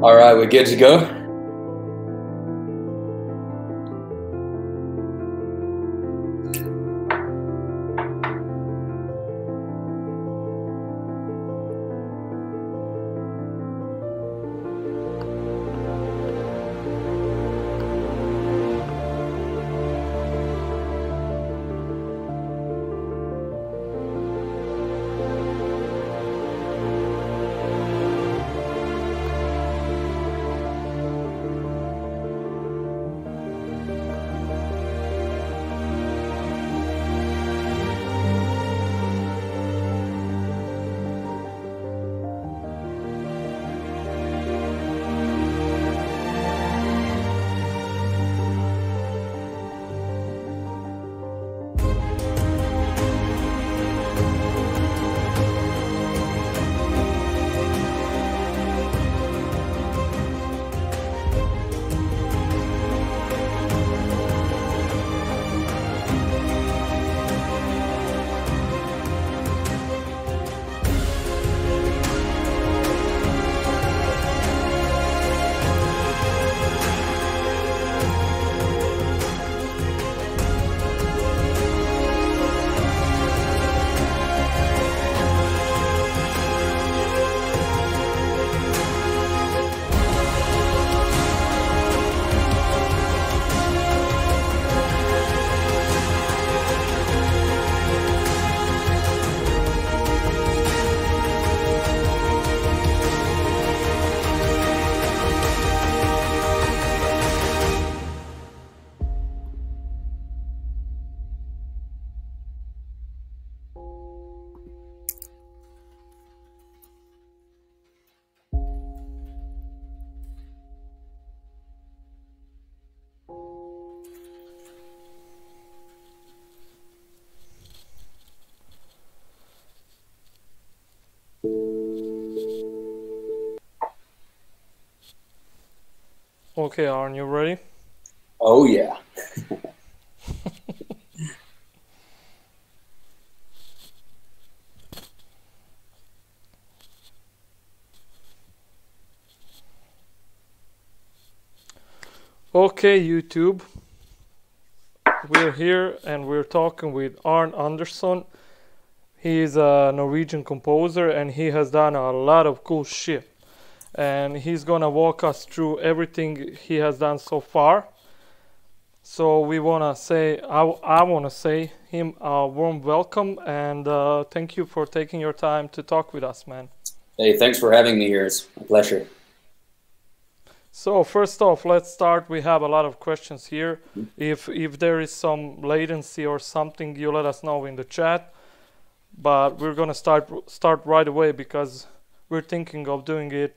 All right, we're good to go. Okay, Arn, you ready? Oh yeah. Okay, YouTube. We're here and we're talking with Arn Andersson. He is a Norwegian composer and he has done a lot of cool shit. And he's gonna walk us through everything he has done so far. So we wanna say, I wanna say him a warm welcome and thank you for taking your time to talk with us, man. Hey, thanks for having me here. It's a pleasure. So first off, let's start. We have a lot of questions here. If there is some latency or something, you let us know in the chat. But we're gonna start right away because we're thinking of doing it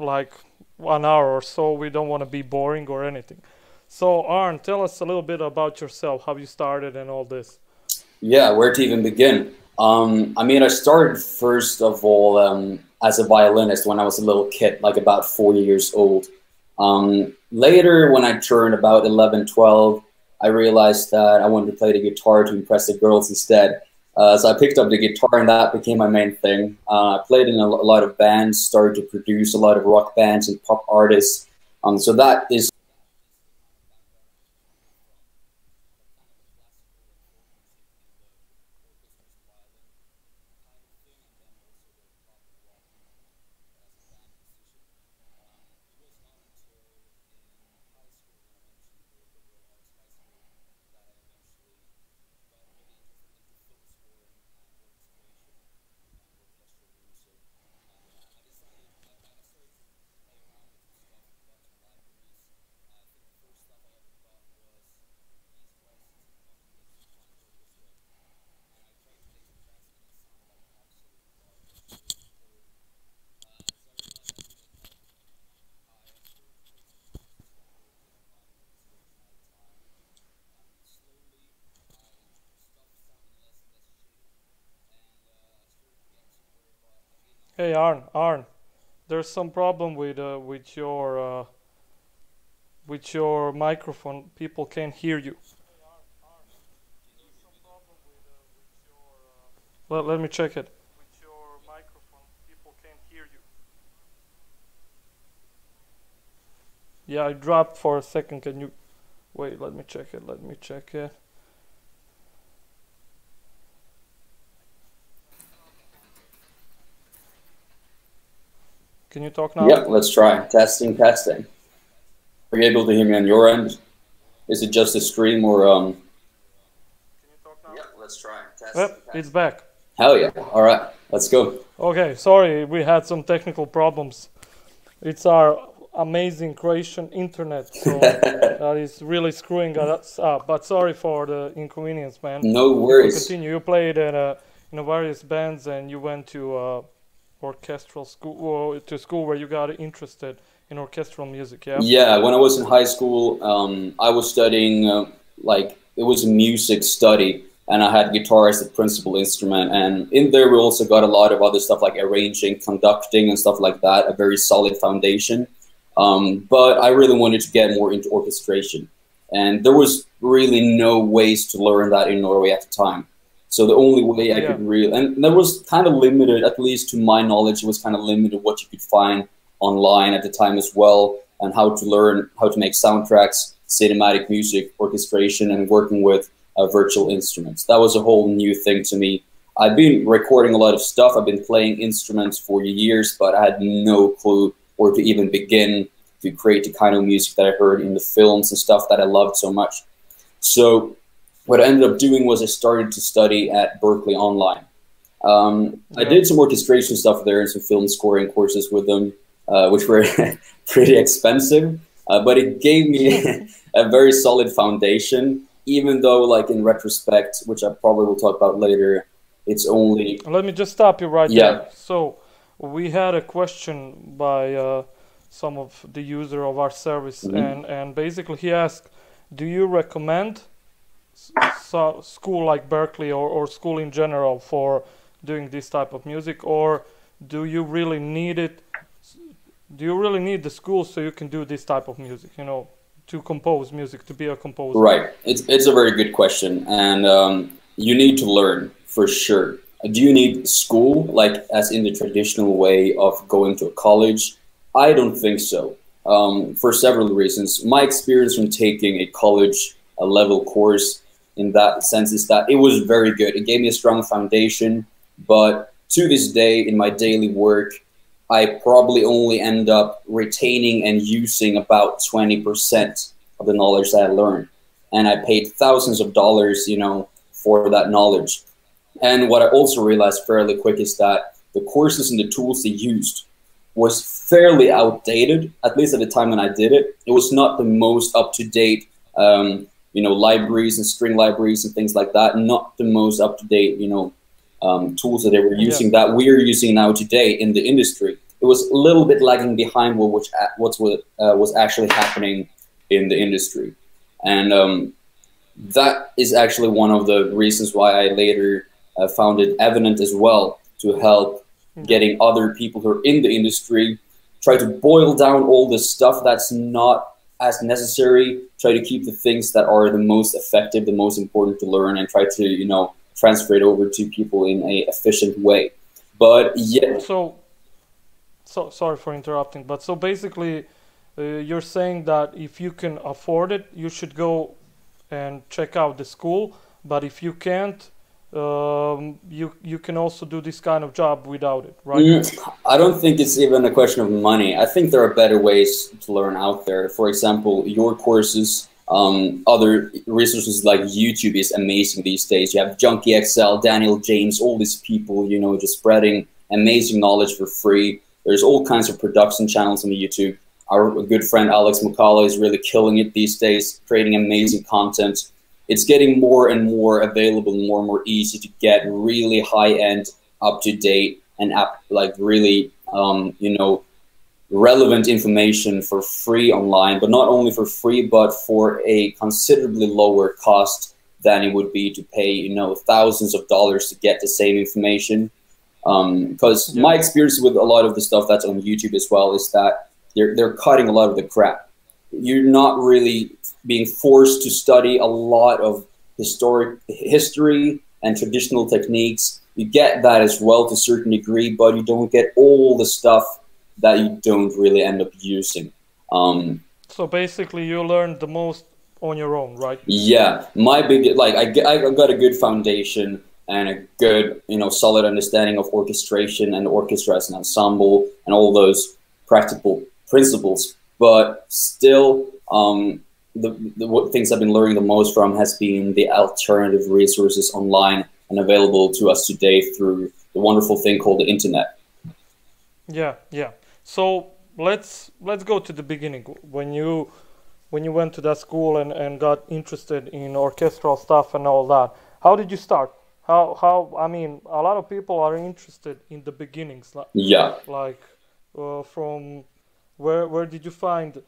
like 1 hour or so. We don't want to be boring or anything. So Arn, tell us a little bit about yourself, how you started and all this. Yeah, where to even begin? I mean, I started first of all as a violinist when I was a little kid, like about 4 years old. Later, when I turned about 11, 12, I realized that I wanted to play the guitar to impress the girls instead. So I picked up the guitar and that became my main thing. I played in a lot of bands, started to produce a lot of rock bands and pop artists. So that is Hey Arn, there's some problem with your microphone. People can't hear you. Let me check it. With your microphone, people can't hear you. Yeah, I dropped for a second. Can you wait? Let me check it. Let me check it. Can you talk now? Yeah, let's try. Testing, testing. Are you able to hear me on your end? Is it just a stream or Can you talk now? Yeah, let's try. Testing, Yep, it's back. Hell yeah. All right, let's go. Okay, sorry, we had some technical problems. It's our amazing Croatian internet, so that is really screwing us up. But sorry for the inconvenience, man. No worries. Continue. You played in various bands, and you went to orchestral school, or to school where you got interested in orchestral music. Yeah. Yeah, when I was in high school, I was studying it was a music study, and I had guitar as the principal instrument. And in there, we also got a lot of other stuff like arranging, conducting, and stuff like that. A very solid foundation. But I really wanted to get more into orchestration, and there was really no ways to learn that in Norway at the time. So the only way I could really, and that was kind of limited, at least to my knowledge, it was kind of limited what you could find online at the time as well, and how to learn how to make soundtracks, cinematic music, orchestration, and working with virtual instruments. That was a whole new thing to me. I've been recording a lot of stuff. I've been playing instruments for years, but I had no clue where to even begin to create the kind of music that I heard in the films and stuff that I loved so much. So what I ended up doing was I started to study at Berkeley online. I did some orchestration stuff there and some film scoring courses with them, which were pretty expensive, but it gave me a very solid foundation, even though, like, in retrospect, which I probably will talk about later, it's only... Let me just stop you right there. So we had a question by some of the user of our service, and basically he asked, do you recommend school like Berkeley or school in general for doing this type of music, or do you really need it? Do you really need the school so you can do this type of music, you know, to compose music, to be a composer? Right. It's a very good question, and you need to learn for sure. Do you need school, like as in the traditional way of going to a college? I don't think so, for several reasons. My experience from taking a college level course in that sense is that it was very good. It gave me a strong foundation, but to this day in my daily work, I probably only end up retaining and using about 20% of the knowledge that I learned. And I paid thousands of dollars, you know, for that knowledge. And what I also realized fairly quick is that the courses and the tools they used was fairly outdated, at least at the time when I did it. It was not the most up-to-date, you know, libraries and string libraries and things like that. Not the most up-to-date, you know, tools that they were using that we're using now today in the industry. It was a little bit lagging behind what was actually happening in the industry. And that is actually one of the reasons why I later founded Evident as well, to help getting other people who are in the industry, try to boil down all the stuff that's not as necessary, try to keep the things that are the most effective, the most important to learn, and try to, you know, transfer it over to people in a efficient way. But yeah. So sorry for interrupting, but so basically you're saying that if you can afford it, you should go and check out the school, but if you can't, you can also do this kind of job without it, right? I don't think it's even a question of money. I think there are better ways to learn out there. For example, your courses, other resources like YouTube is amazing these days. You have Junkie XL, Daniel James, all these people, you know, just spreading amazing knowledge for free. There's all kinds of production channels on YouTube. Our good friend Alex McCullough is really killing it these days, creating amazing content. It's getting more and more available, more and more easy to get really high-end, up-to-date, and like really, you know, relevant information for free online, but not only for free, but for a considerably lower cost than it would be to pay, you know, thousands of dollars to get the same information. Because my experience with a lot of the stuff that's on YouTube as well is that they're cutting a lot of the crap. You're not really being forced to study a lot of history and traditional techniques. You get that as well to a certain degree, but you don't get all the stuff that you don't really end up using. So basically, you learned the most on your own, right? Yeah, my big like I got a good foundation and a good solid understanding of orchestration and orchestra as an ensemble and all those practical principles. But still, the what things I've been learning the most from has been the alternative resources online and available to us today through the wonderful thing called the internet. Yeah, yeah. So let's go to the beginning when you went to that school and got interested in orchestral stuff and all that. How did you start? How I mean, a lot of people are interested in the beginnings, Yeah. like from where did you find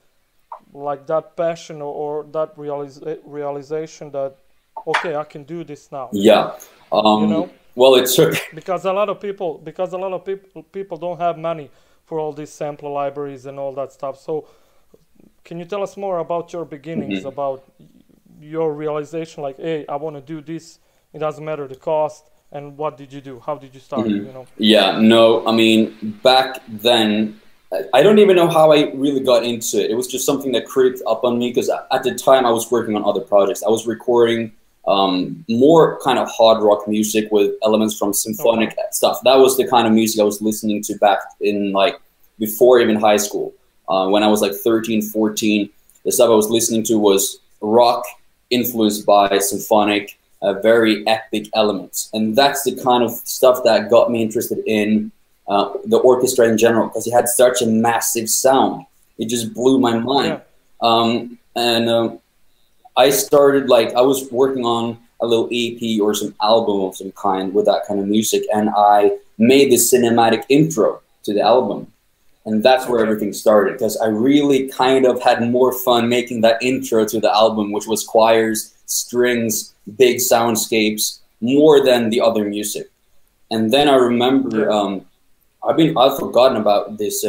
like that passion or that realization that okay, I can do this now, Yeah. you know? Well, it took. Because a lot of people don't have money for all these sample libraries and all that stuff. So can you tell us more about your beginnings, about your realization, like, hey, I want to do this. It doesn't matter the cost. And what did you do? How did you start? You know? Yeah, no, I mean, back then, I don't even know how I really got into it. It was just something that creeped up on me because at the time I was working on other projects. I was recording more kind of hard rock music with elements from symphonic stuff. That was the kind of music I was listening to back in like before even high school. When I was like 13, 14, the stuff I was listening to was rock influenced by symphonic, very epic elements. And that's the kind of stuff that got me interested in the orchestra in general, because it had such a massive sound. It just blew my mind. Yeah. I started, like, I was working on a little EP or some album of some kind with that kind of music, and I made this cinematic intro to the album. And that's where everything started, because I really kind of had more fun making that intro to the album, which was choirs, strings, big soundscapes, more than the other music. And then I remember, I've forgotten about this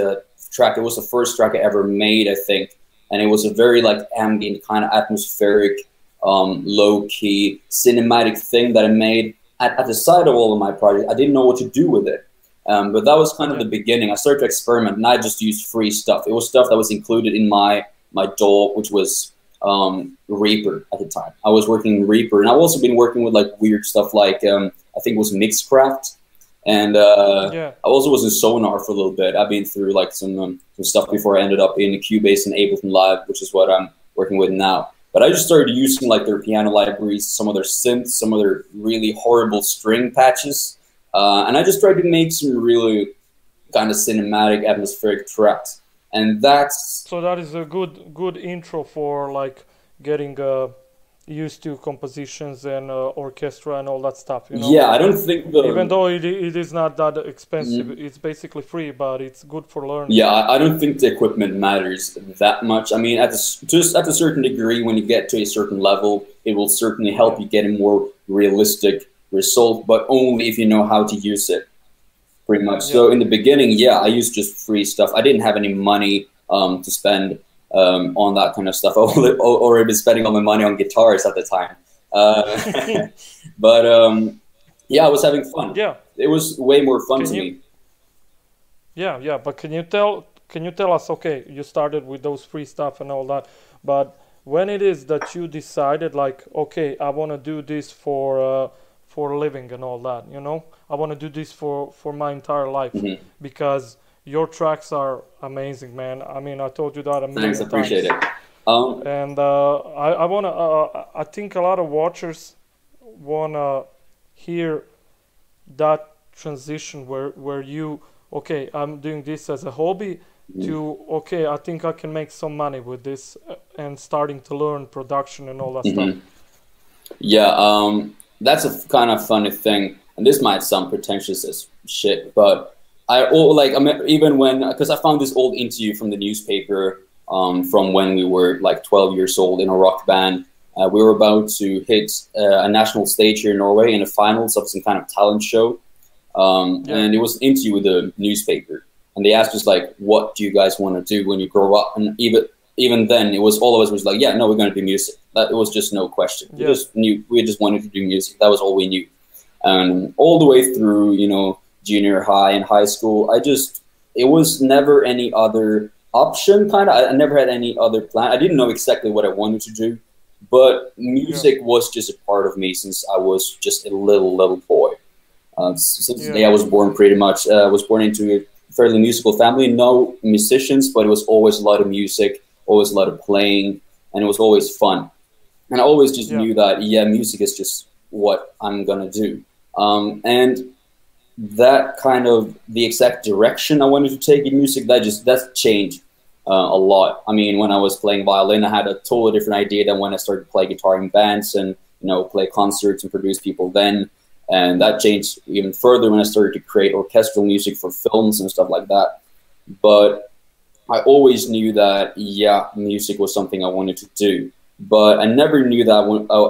track. It was the first track I ever made, I think. And it was a very like ambient, kind of atmospheric, low-key, cinematic thing that I made at the side of all of my projects. I didn't know what to do with it. But that was kind of the beginning. I started to experiment, and I just used free stuff. It was stuff that was included in my DAW, which was Reaper at the time. I was working in Reaper, and I've also been working with like weird stuff like I think it was Mixcraft, and I also was in Sonar for a little bit. I've been through like some stuff before I ended up in Cubase and Ableton Live, which is what I'm working with now. But I just started using like their piano libraries, some of their synths, some of their really horrible string patches. And I just tried to make some really kind of cinematic, atmospheric tracks, and that's so that is a good intro for like getting used to compositions and orchestra and all that stuff. You know? Yeah, I don't think even though it is not that expensive, it's basically free, but it's good for learning. Yeah, I don't think the equipment matters that much. I mean, just at a certain degree, when you get to a certain level, it will certainly help you get a more realistic result, but only if you know how to use it, pretty much. So in the beginning, I used just free stuff. I didn't have any money to spend on that kind of stuff. I already been spending all my money on guitars at the time. But I was having fun. Yeah, it was way more fun to me. Yeah. But can you tell us? Okay, you started with those free stuff and all that, but when it is that you decided, like, okay, I want to do this for a living and all that, you know, I want to do this for my entire life, because your tracks are amazing, man. I mean, I told you that a million times. Thanks, appreciate it. And I want to, I think a lot of watchers want to hear that transition where you, okay, I'm doing this as a hobby, to, okay, I think I can make some money with this, and starting to learn production and all that stuff. Yeah, that's a kind of funny thing, and this might sound pretentious as shit, but even when, because I found this old interview from the newspaper from when we were like 12 years old in a rock band. We were about to hit a national stage here in Norway in the finals of some kind of talent show, and it was an interview with the newspaper, and they asked us like, what do you guys want to do when you grow up? And even then, it was all of us was like, yeah, no, we're going to do music. It was just no question. We just knew, we just wanted to do music. That was all we knew. And all the way through, you know, junior high and high school, it was never any other option, kind of. I never had any other plan. I didn't know exactly what I wanted to do, but music was just a part of me since I was just a little boy. Since the day I was born, pretty much. I was born into a fairly musical family. No musicians, but it was always a lot of music, always a lot of playing, and it was always fun. And I always just knew that, yeah, music is just what I'm gonna do. And that kind of the exact direction I wanted to take in music, that's changed a lot. I mean, when I was playing violin, I had a totally different idea than when I started to play guitar in bands and, you know, play concerts and produce people then. And that changed even further when I started to create orchestral music for films and stuff like that. But I always knew that, yeah, music was something I wanted to do. But I never knew that I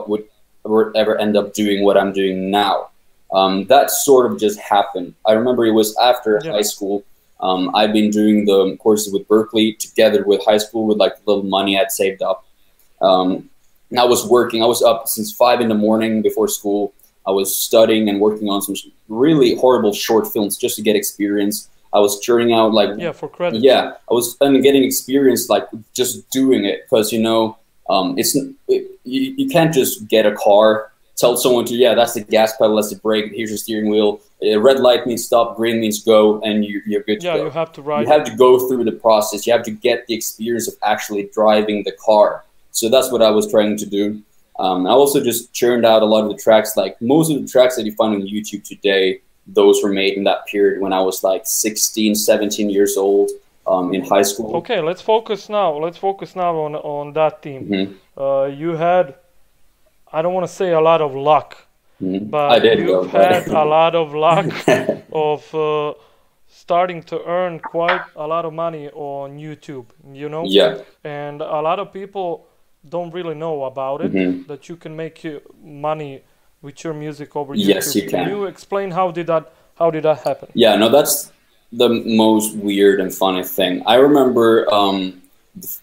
would ever end up doing what I'm doing now. That sort of just happened. I remember it was after high school. I've been doing the courses with Berkeley together with high school with like the little money I'd saved up. And I was working. I was up since 5 in the morning before school. I was studying and working on some really horrible short films just to get experience. I was churning out like for credit. Yeah, I was getting experience like just doing it because, you know, you can't just get a car, tell someone to, yeah, that's the gas pedal, that's the brake, here's your steering wheel. Red light means stop, green means go, and you're good to go. Yeah, you have to ride. You have to go through the process. You have to get the experience of actually driving the car. So that's what I was trying to do. I also just churned out a lot of the tracks. Like most of the tracks that you find on YouTube today, those were made in that period when I was like 16, 17 years old in high school. Okay, let's focus now. Let's focus now on that theme. You had, I don't want to say a lot of luck, but you've had a lot of luck of starting to earn quite a lot of money on YouTube, you know? Yeah. And a lot of people don't really know about it, that you can make money with your music over YouTube. Yes, you can. Can you explain how did that happen? Yeah, no, that's the most weird and funny thing. I remember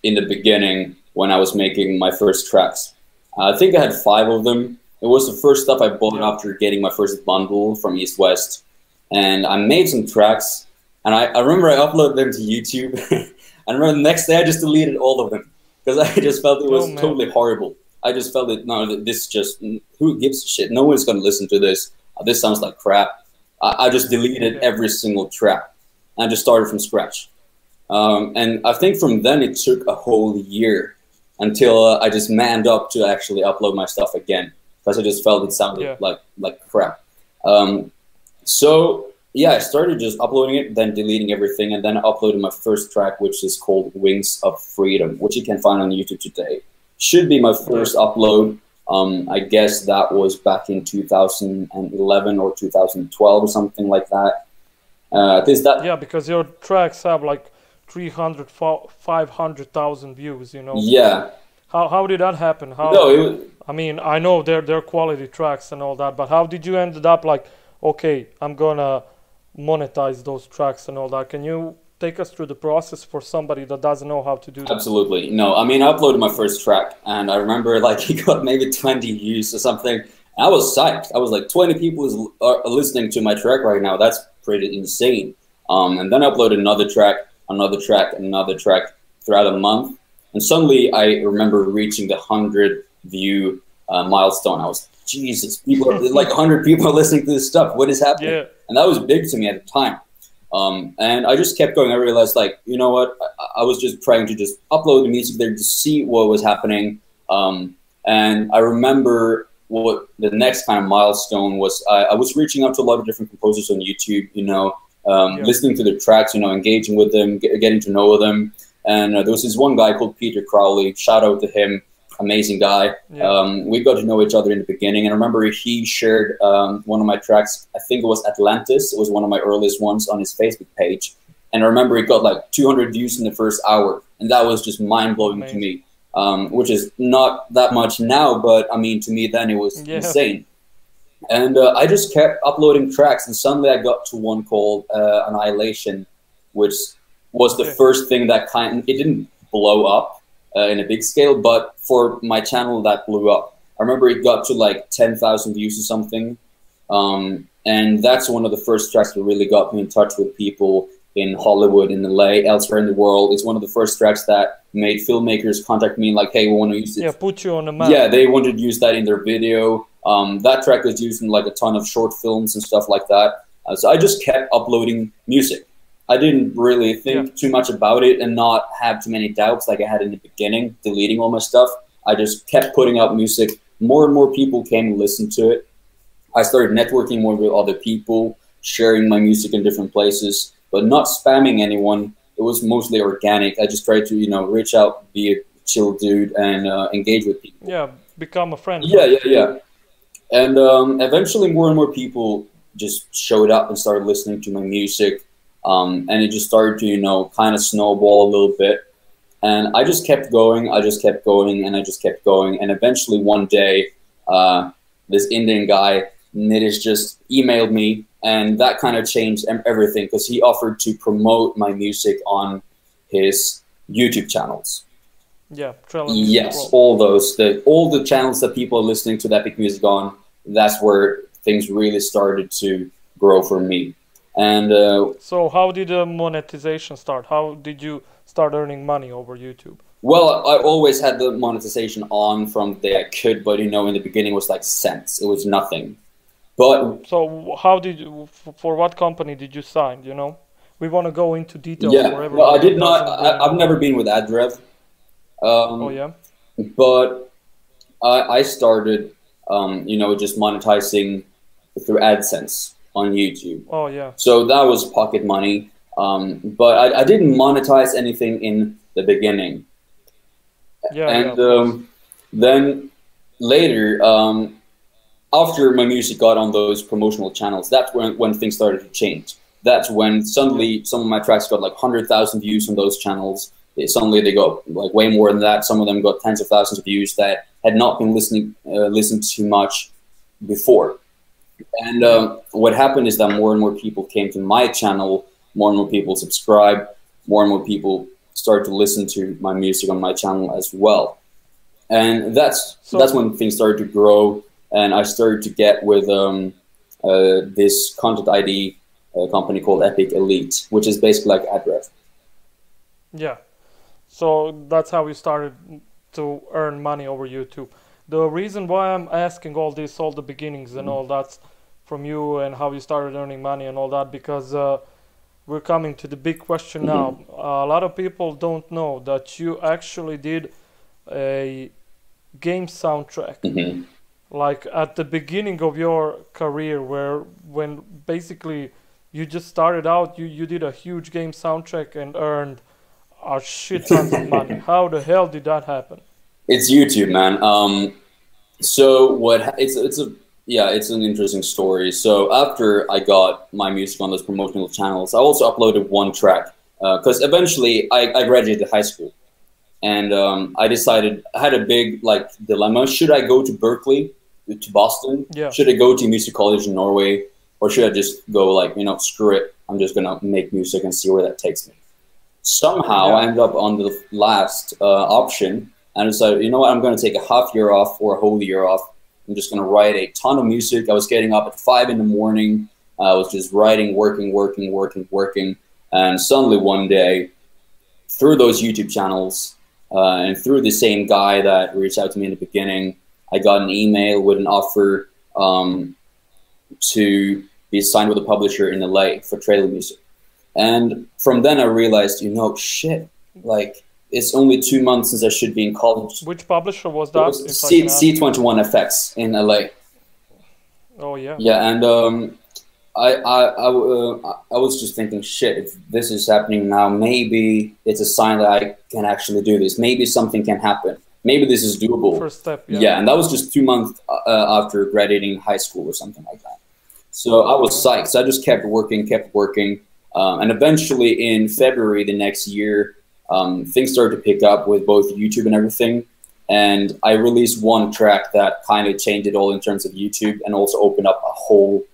in the beginning when I was making my first tracks. I think I had 5 of them. It was the first stuff I bought after getting my first bundle from East West. And I made some tracks, and I remember I uploaded them to YouTube. I remember the next day I just deleted all of them because I just felt it was totally horrible. I just felt that, no, this just, who gives a shit? No one's going to listen to this. This sounds like crap. I just deleted every single track. I just started from scratch. And I think from then it took a whole year until I just manned up to actually upload my stuff again, because I just felt it sounded like crap. So yeah, I started just uploading it, then deleting everything, and then I uploaded my first track, which is called Wings of Freedom, which you can find on YouTube today. Should be my first upload. I guess that was back in 2011 or 2012 or something like that. Yeah, because your tracks have like 300, 500,000 views, you know. Yeah. How did that happen? I mean, I know they're quality tracks and all that, but how did you end up like, okay, I'm gonna monetize those tracks and all that? Can you take us through the process for somebody that doesn't know how to do that? Absolutely. No, I mean, I uploaded my first track, and I remember like he got maybe 20 views or something. And I was psyched. I was like, 20 people are listening to my track right now. That's pretty insane. And then I uploaded another track throughout a month. And suddenly I remember reaching the 100 view milestone. I was, Jesus, people are, like 100 people are listening to this stuff. What is happening? Yeah. And that was big to me at the time. And I just kept going. I realized, like, you know what? I was just trying to just upload the music there to see what was happening. And I remember what the next kind of milestone was. I was reaching out to a lot of different composers on YouTube, you know, listening to their tracks, you know, engaging with them, getting to know them. And there was this one guy called Peter Crowley. Shout out to him. Amazing guy. Yeah. We got to know each other in the beginning. And I remember he shared one of my tracks. I think it was Atlantis. It was one of my earliest ones on his Facebook page. And I remember it got like 200 views in the first hour. And that was just mind-blowing to me, which is not that much now. But, I mean, to me then it was insane. And I just kept uploading tracks. And suddenly I got to one called Annihilation, which was the first thing that it didn't blow up in a big scale, but for my channel that blew up. I remember it got to like 10,000 views or something. And that's one of the first tracks that really got me in touch with people in Hollywood, in LA, elsewhere in the world. It's one of the first tracks that made filmmakers contact me like, hey, we want to use it. Yeah, put you on the map. Yeah, they wanted to use that in their video. That track was used in like a ton of short films and stuff like that. So I just kept uploading music. I didn't really think too much about it and not have too many doubts like I had in the beginning, deleting all my stuff. I just kept putting out music. More and more people came and listened to it. I started networking more with other people, sharing my music in different places, but not spamming anyone. It was mostly organic. I just tried to, reach out, be a chill dude, and engage with people. Yeah, become a friend. Yeah. And eventually more and more people just showed up and started listening to my music. And it just started to, kind of snowball a little bit. And I just kept going, and I just kept going. And eventually one day, this Indian guy, Nitish, just emailed me, and that kind of changed everything because he offered to promote my music on his YouTube channels. Yeah, yes, all the channels that people are listening to Epic Music on, that's where things really started to grow for me. And so how did the monetization start? How did you start earning money over YouTube? Well, I always had the monetization on from the day I could, but in the beginning it was like cents. It was nothing. But so how did you, for what company did you sign, We want to go into details for everyone. Well, I did not, I've never been with AdRev. Oh yeah. But I started, just monetizing through AdSense on YouTube. Oh yeah. So that was pocket money. But I didn't monetize anything in the beginning. Yeah. And then later, after my music got on those promotional channels, that's when things started to change. That's when suddenly some of my tracks got like 100,000 views on those channels. Suddenly they got like way more than that. Some of them got tens of thousands of views that had not been listened to much before. And what happened is that more and more people came to my channel, more and more people subscribed, more and more people started to listen to my music on my channel as well. And that's when things started to grow, and I started to get with this content ID company called Epic Elite, which is basically like AdRev. Yeah. So that's how you started to earn money over YouTube. The reason why I'm asking all the beginnings and all that from you and how you started earning money and all that, because we're coming to the big question now. A lot of people don't know that you actually did a game soundtrack. Like at the beginning of your career, when basically you just started out, you did a huge game soundtrack and earned a shit tons of money. How the hell did that happen? It's YouTube, man. So it's an interesting story. So after I got my music on those promotional channels, I also uploaded one track because eventually I graduated high school, and I decided, I had a big dilemma. Should I go to Berkeley, to Boston? Yeah. Should I go to music college in Norway, or should I just go screw it, I'm just gonna make music and see where that takes me? Somehow I ended up on the last option, and I decided, you know what, I'm going to take a half year off or a whole year off. I'm just going to write a ton of music. I was getting up at 5 in the morning. I was just writing, working. And suddenly one day, through those YouTube channels and through the same guy that reached out to me in the beginning, I got an email with an offer to be signed with a publisher in LA for trailer music. And from then I realized, shit, it's only 2 months since I should be in college. Which publisher was that? C21FX in LA. Oh yeah. Yeah, and I was just thinking, shit, if this is happening now, maybe it's a sign that I can actually do this. Maybe something can happen. Maybe this is doable. First step. Yeah, and that was just 2 months after graduating high school or something like that. So I was psyched. So I just kept working. And eventually in February the next year, things started to pick up with both YouTube and everything. And I released one track that kind of changed it all in terms of YouTube and also opened up a whole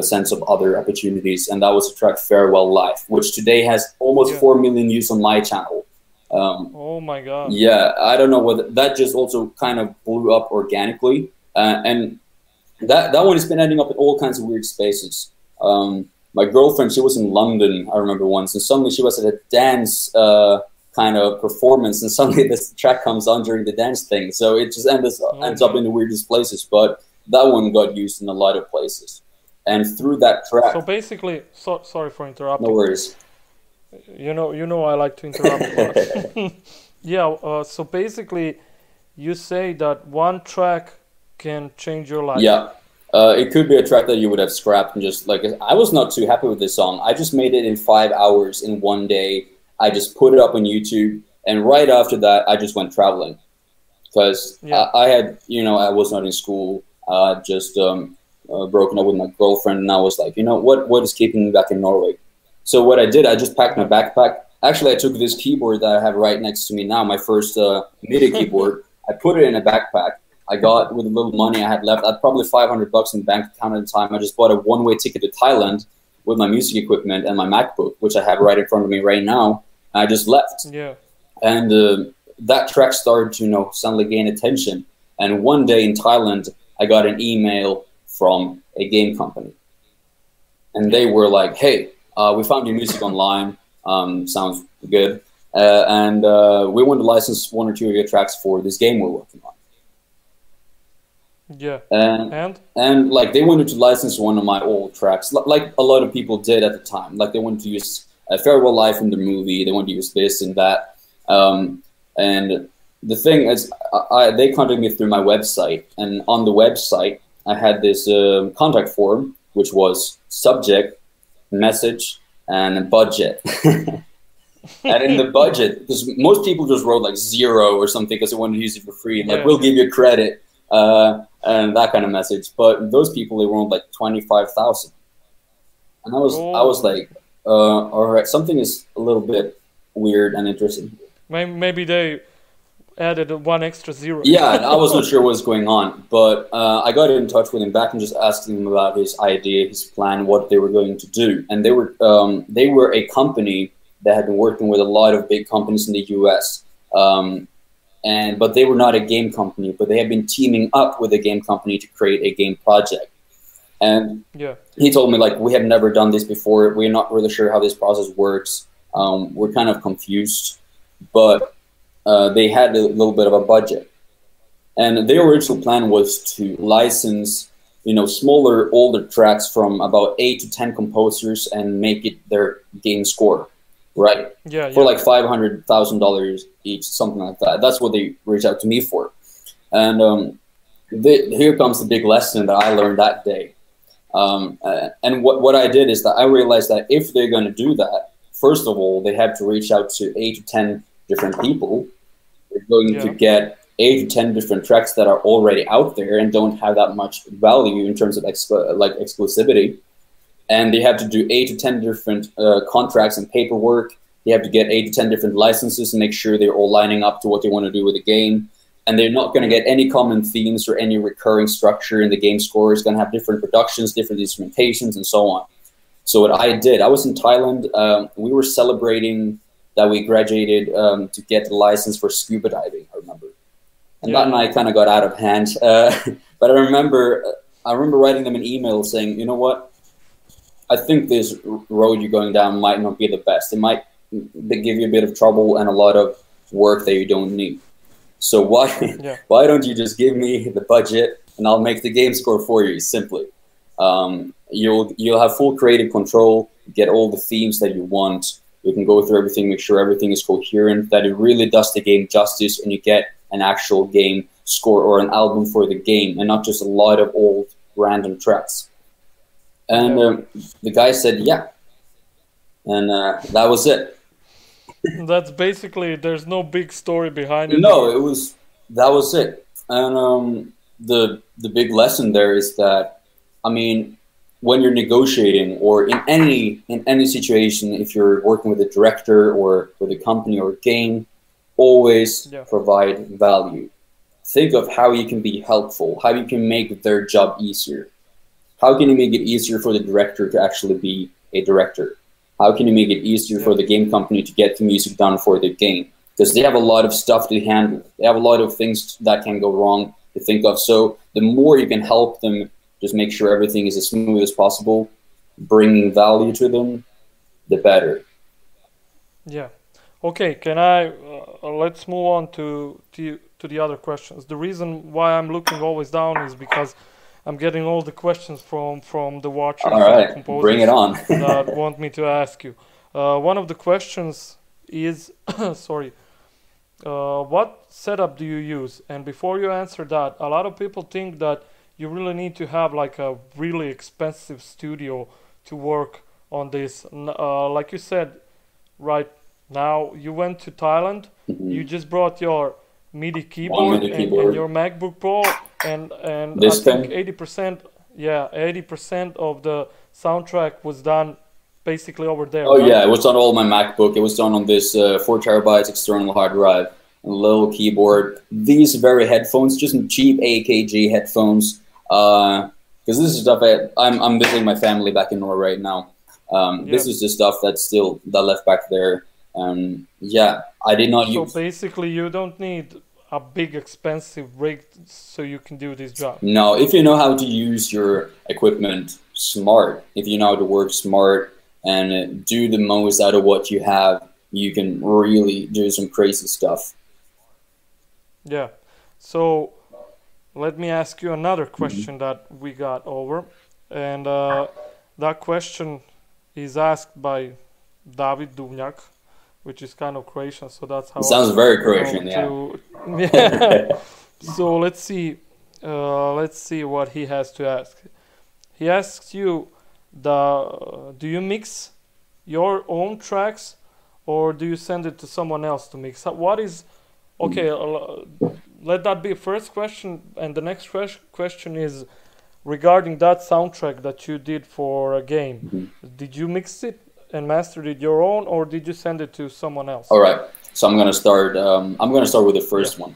sense of other opportunities. And that was the track Farewell Life, which today has almost 4 million views on my channel. Oh my God. Yeah, I don't know whether that just also kind of blew up organically. And that one has been ending up in all kinds of weird spaces. my girlfriend, she was in London, I remember once, and suddenly she was at a dance kind of performance, and suddenly this track comes on during the dance thing. So it just ends up in the weirdest places, but that one got used in a lot of places. And through that track... So basically, sorry for interrupting. No worries. You know I like to interrupt a lot. Yeah, so basically you say that one track can change your life. Yeah. It could be a track that you would have scrapped and just like, I was not too happy with this song. I just made it in 5 hours in one day. I just put it up on YouTube, and right after that, I just went traveling because I had, I was not in school. Just broken up with my girlfriend, and I was like, what is keeping me back in Norway? So what I did, I just packed my backpack. Actually, I took this keyboard that I have right next to me now, my first MIDI keyboard. I put it in a backpack. I got, with a little money I had left, I had probably $500 in the bank account at the time. I just bought a one-way ticket to Thailand with my music equipment and my MacBook, which I have right in front of me right now. I just left. Yeah. And that track started to, suddenly gain attention. And one day in Thailand, I got an email from a game company. And they were like, hey, we found your music online. Sounds good. And we want to license 1 or 2 of your tracks for this game we're working on. Yeah. And like they wanted to license one of my old tracks, like a lot of people did at the time. Like they wanted to use Farewell Life in the movie. They wanted to use this and that. And the thing is, they contacted me through my website, and on the website I had this contact form, which was subject, message, and budget. And in the budget, because most people just wrote like 0 or something because they wanted to use it for free, like we'll give you credit. And that kind of message, but those people, they were like 25,000, and I was like, all right, something is a little bit weird and interesting. Maybe they added 1 extra 0. Yeah, I wasn't sure what was going on, but I got in touch with him back and just asked him about his idea, his plan, what they were going to do, and they were a company that had been working with a lot of big companies in the US. But they were not a game company, but they had been teaming up with a game company to create a game project. And he told me, like, we have never done this before. We're not really sure how this process works. We're kind of confused, but they had a little bit of a budget. And their original plan was to license, smaller, older tracks from about 8 to 10 composers and make it their game score. Right. For like $500,000 each, something like that. That's what they reached out to me for. And here comes the big lesson that I learned that day. And what I did is that I realized that if they're going to do that, first of all, they have to reach out to 8 to 10 different people. They're going to get 8 to 10 different tracks that are already out there and don't have that much value in terms of exclusivity. And they have to do 8 to 10 different contracts and paperwork. They have to get 8 to 10 different licenses and make sure they're all lining up to what they want to do with the game. And they're not going to get any common themes or any recurring structure in the game score. It's going to have different productions, different instrumentations, and so on. So what I did, I was in Thailand. We were celebrating that we graduated to get the license for scuba diving, I remember. And that night kind of got out of hand. But I remember writing them an email saying, you know what? I think this road you're going down might not be the best. It might give you a bit of trouble and a lot of work that you don't need. So why don't you just give me the budget and I'll make the game score for you, simply. You'll have full creative control, get all the themes that you want. You can go through everything, make sure everything is coherent, that it really does the game justice, and you get an actual game score or an album for the game and not just a lot of old random tracks. And the guy said, yeah. And that was it. That's basically, there's no big story behind it. No, that was it. And the big lesson there is that, I mean, when you're negotiating or in any situation, if you're working with a director or with a company or a game, always provide value. Think of how you can be helpful, how you can make their job easier. How can you make it easier for the director to actually be a director? How can you make it easier for the game company to get the music done for their game? Because they have a lot of stuff to handle. They have a lot of things that can go wrong to think of. So the more you can help them just make sure everything is as smooth as possible, bringing value to them, the better. Yeah. Okay, can I let's move on to the other questions. The reason why I'm looking always down is because I'm getting all the questions from the watchers All and the right, bring it composers on. that want me to ask you. One of the questions is, sorry, what setup do you use? And before you answer that, a lot of people think that you really need to have like a really expensive studio to work on this. Like you said, right now you went to Thailand, you just brought your MIDI One keyboard MIDI and keyboard. your MacBook Pro, and I This think thing? 80%, yeah, 80% of the soundtrack was done basically over there, Oh right? yeah, it was on all my MacBook. It was done on this 4 terabytes external hard drive, a little keyboard. These very headphones, just cheap AKG headphones. Because this is stuff I'm visiting my family back in Norway right now. This Yeah. is the stuff that left back there. Yeah, I did not So use. basically, you don't need a big expensive rig so you can do this job. No, if you know how to use your equipment smart, if you know how to work smart and do the most out of what you have, you can really do some crazy stuff. Yeah. So let me ask you another question that we got over, and that question is asked by David Duvnjak, which is kind of Croatian, so that's how It sounds very Croatian, know yeah. to yeah. So let's see what he has to ask. He asks you, do you mix your own tracks or do you send it to someone else to mix? What is okay? Let that be first question, and the next question is regarding that soundtrack that you did for a game. Did you mix it and mastered it your own, or did you send it to someone else? All right, so I'm gonna start. I'm gonna start with the first one.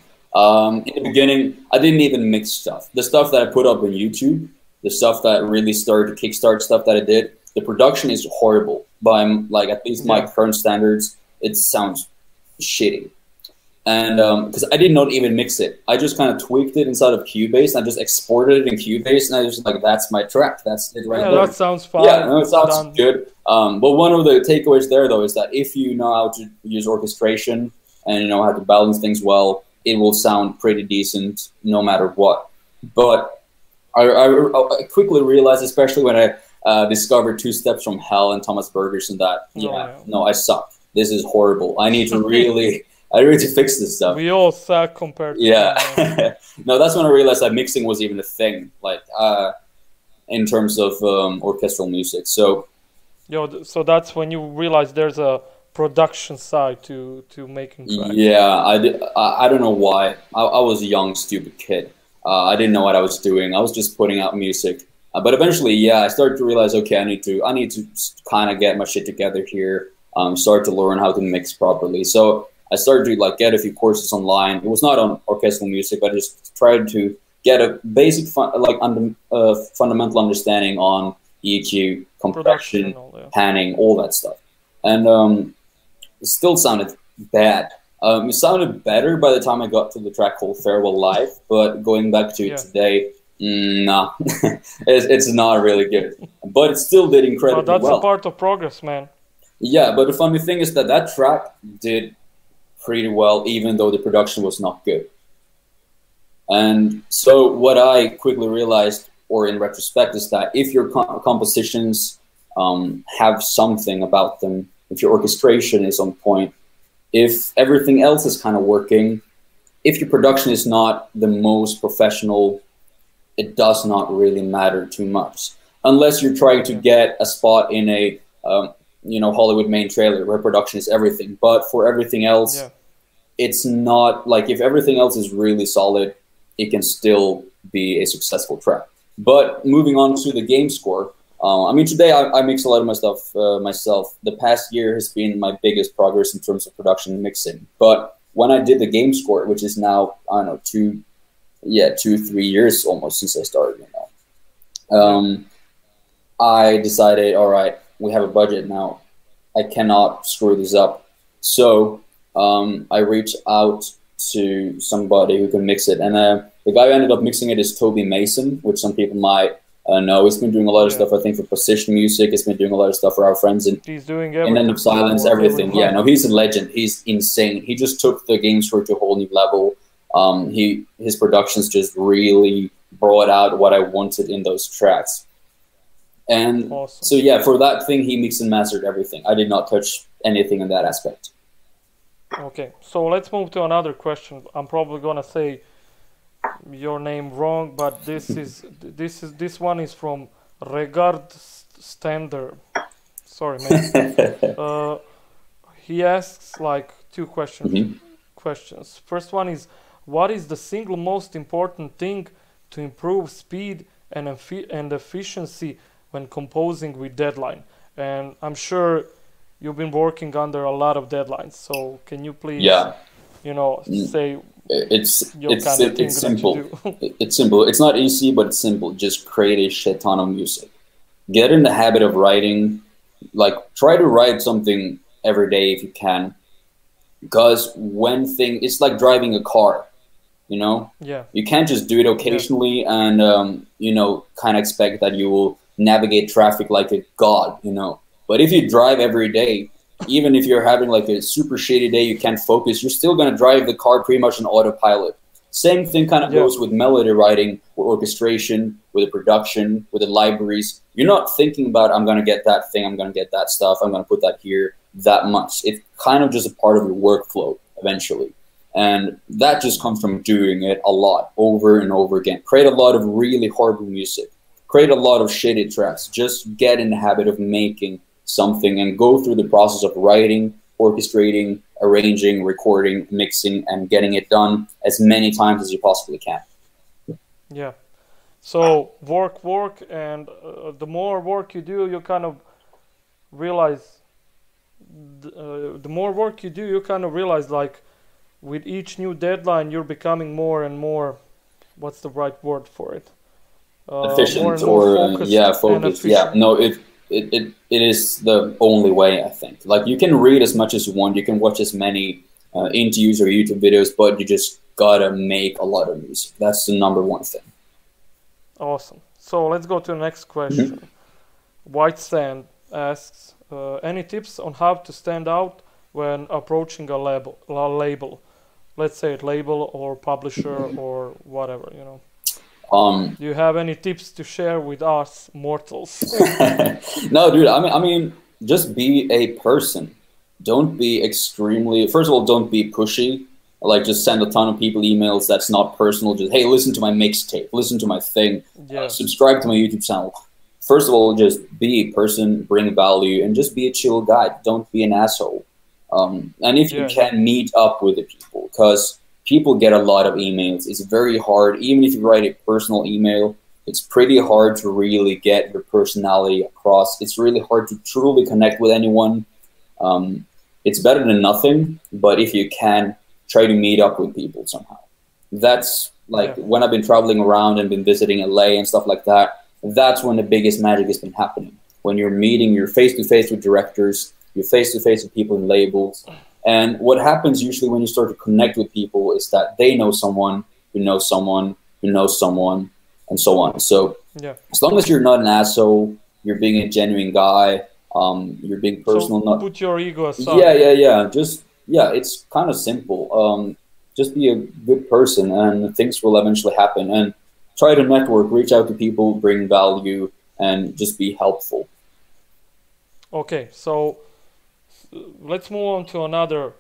In the beginning, I didn't even mix stuff. The stuff that I put up on YouTube, the stuff that really started to kickstart stuff that I did, the production is horrible. By like at least my current standards, it sounds shitty. And because I did not even mix it, I just kind of tweaked it inside of Cubase. And I just exported it in Cubase, and I was like, "That's my track. That's it right there." Yeah, that sounds fine. Yeah, no, it sounds Done. good. But one of the takeaways there, though, is that if you know how to use orchestration and you know how to balance things well, it will sound pretty decent no matter what. But I quickly realized, especially when I discovered Two Steps from Hell and Thomas Bergerson, that no, I suck. This is horrible. I need to really, I need to fix this stuff. We all suck compared to Yeah. No, that's when I realized that mixing was even a thing, like in terms of orchestral music. So. So that's when you realize there's a production side to making tracks. Yeah, I don't know why. I was a young, stupid kid. I didn't know what I was doing. I was just putting out music. But eventually, yeah, I started to realize, okay, I need to kind of get my shit together here. Start to learn how to mix properly. So I started to like get a few courses online. It was not on orchestral music, but I just tried to get a basic fundamental understanding on EQ, compression, panning, all that stuff. And it still sounded bad. It sounded better by the time I got to the track called Farewell Life, but going back to it today, nah, it's not really good. But it still did incredibly well. That's a part of progress, man. Yeah, but the funny thing is that track did pretty well, even though the production was not good. And so what I quickly realized, or in retrospect, is that if your compositions have something about them, if your orchestration is on point, if everything else is kind of working, if your production is not the most professional, it does not really matter too much. Unless you're trying to get a spot in a Hollywood main trailer where production is everything. But for everything else, it's not like, if everything else is really solid, it can still be a successful track. But moving on to the game score, I mean, today I mix a lot of my stuff myself. The past year has been my biggest progress in terms of production and mixing. But when I did the game score, which is now, I don't know, 2-3 years almost since I started, I decided, all right, we have a budget now. I cannot screw this up. So I reached out to somebody who can mix it. And the guy who ended up mixing it is Toby Mason, which some people might No, he's been doing a lot of Yeah. stuff, I think, for Position Music. He's been doing a lot of stuff for our friends He's doing in End everything of Silence, for everything. Yeah, everyone. no, he's a legend. He's insane. He just took the game score to a whole new level. His productions just really brought out what I wanted in those tracks. And Awesome. so yeah, for that thing, he mixed and mastered everything. I did not touch anything in that aspect. Okay, so let's move to another question. I'm probably gonna say your name wrong, but this one is from Regard Stander. Sorry, man. He asks like two questions. First one is, what is the single most important thing to improve speed and efficiency when composing with deadline? And I'm sure you've been working under a lot of deadlines, so can you please, say it's simple. It's simple. It's not easy, but it's simple. Just create a shit ton of music. Get in the habit of writing. Like, try to write something every day if you can. Because it's like driving a car, Yeah. You can't just do it occasionally and, kind of expect that you will navigate traffic like a god, But if you drive every day, even if you're having like a super shitty day, you can't focus, you're still going to drive the car pretty much on autopilot. Same thing kind of goes with melody writing, with orchestration, with the production, with the libraries. You're not thinking about, I'm going to get that thing, I'm going to get that stuff, I'm going to put that here that much. It's kind of just a part of your workflow eventually. And that just comes from doing it a lot over and over again. Create a lot of really horrible music. Create a lot of shitty tracks. Just get in the habit of making something and go through the process of writing, orchestrating, arranging, recording, mixing, and getting it done as many times as you possibly can. Yeah. So work, and the more work you do, you kind of realize. The more work you do, you kind of realize, like, with each new deadline, you're becoming more and more. What's the right word for it? Efficient, more and more focused. focused. Yeah, no, it is the only way, I think. Like, you can read as much as you want, you can watch as many interviews or YouTube videos, but you just gotta make a lot of music. That's the number one thing. Awesome. So let's go to the next question. White Sand asks, any tips on how to stand out when approaching a label? Let's say label or publisher or whatever, Do you have any tips to share with us mortals? No, dude. I mean, just be a person. Don't be extremely. First of all, don't be pushy. Like, just send a ton of people emails that's not personal. Just, hey, listen to my mixtape. Listen to my thing. Subscribe to my YouTube channel. First of all, just be a person, bring value, and just be a chill guy. Don't be an asshole. And if you can, meet up with the people, because people get a lot of emails. It's very hard. Even if you write a personal email, it's pretty hard to really get your personality across. It's really hard to truly connect with anyone. It's better than nothing, but if you can, try to meet up with people somehow. That's like when I've been traveling around and been visiting LA and stuff like that, that's when the biggest magic has been happening. When you're meeting, you're face-to-face with directors, you're face-to-face with people in labels. And what happens usually when you start to connect with people is that they know someone, who knows someone, who knows someone, and so on. So as long as you're not an asshole, you're being a genuine guy, you're being personal. So put your ego aside. Yeah. It's kind of simple. Just be a good person and things will eventually happen. And try to network, reach out to people, bring value, and just be helpful. Okay, so let's move on to another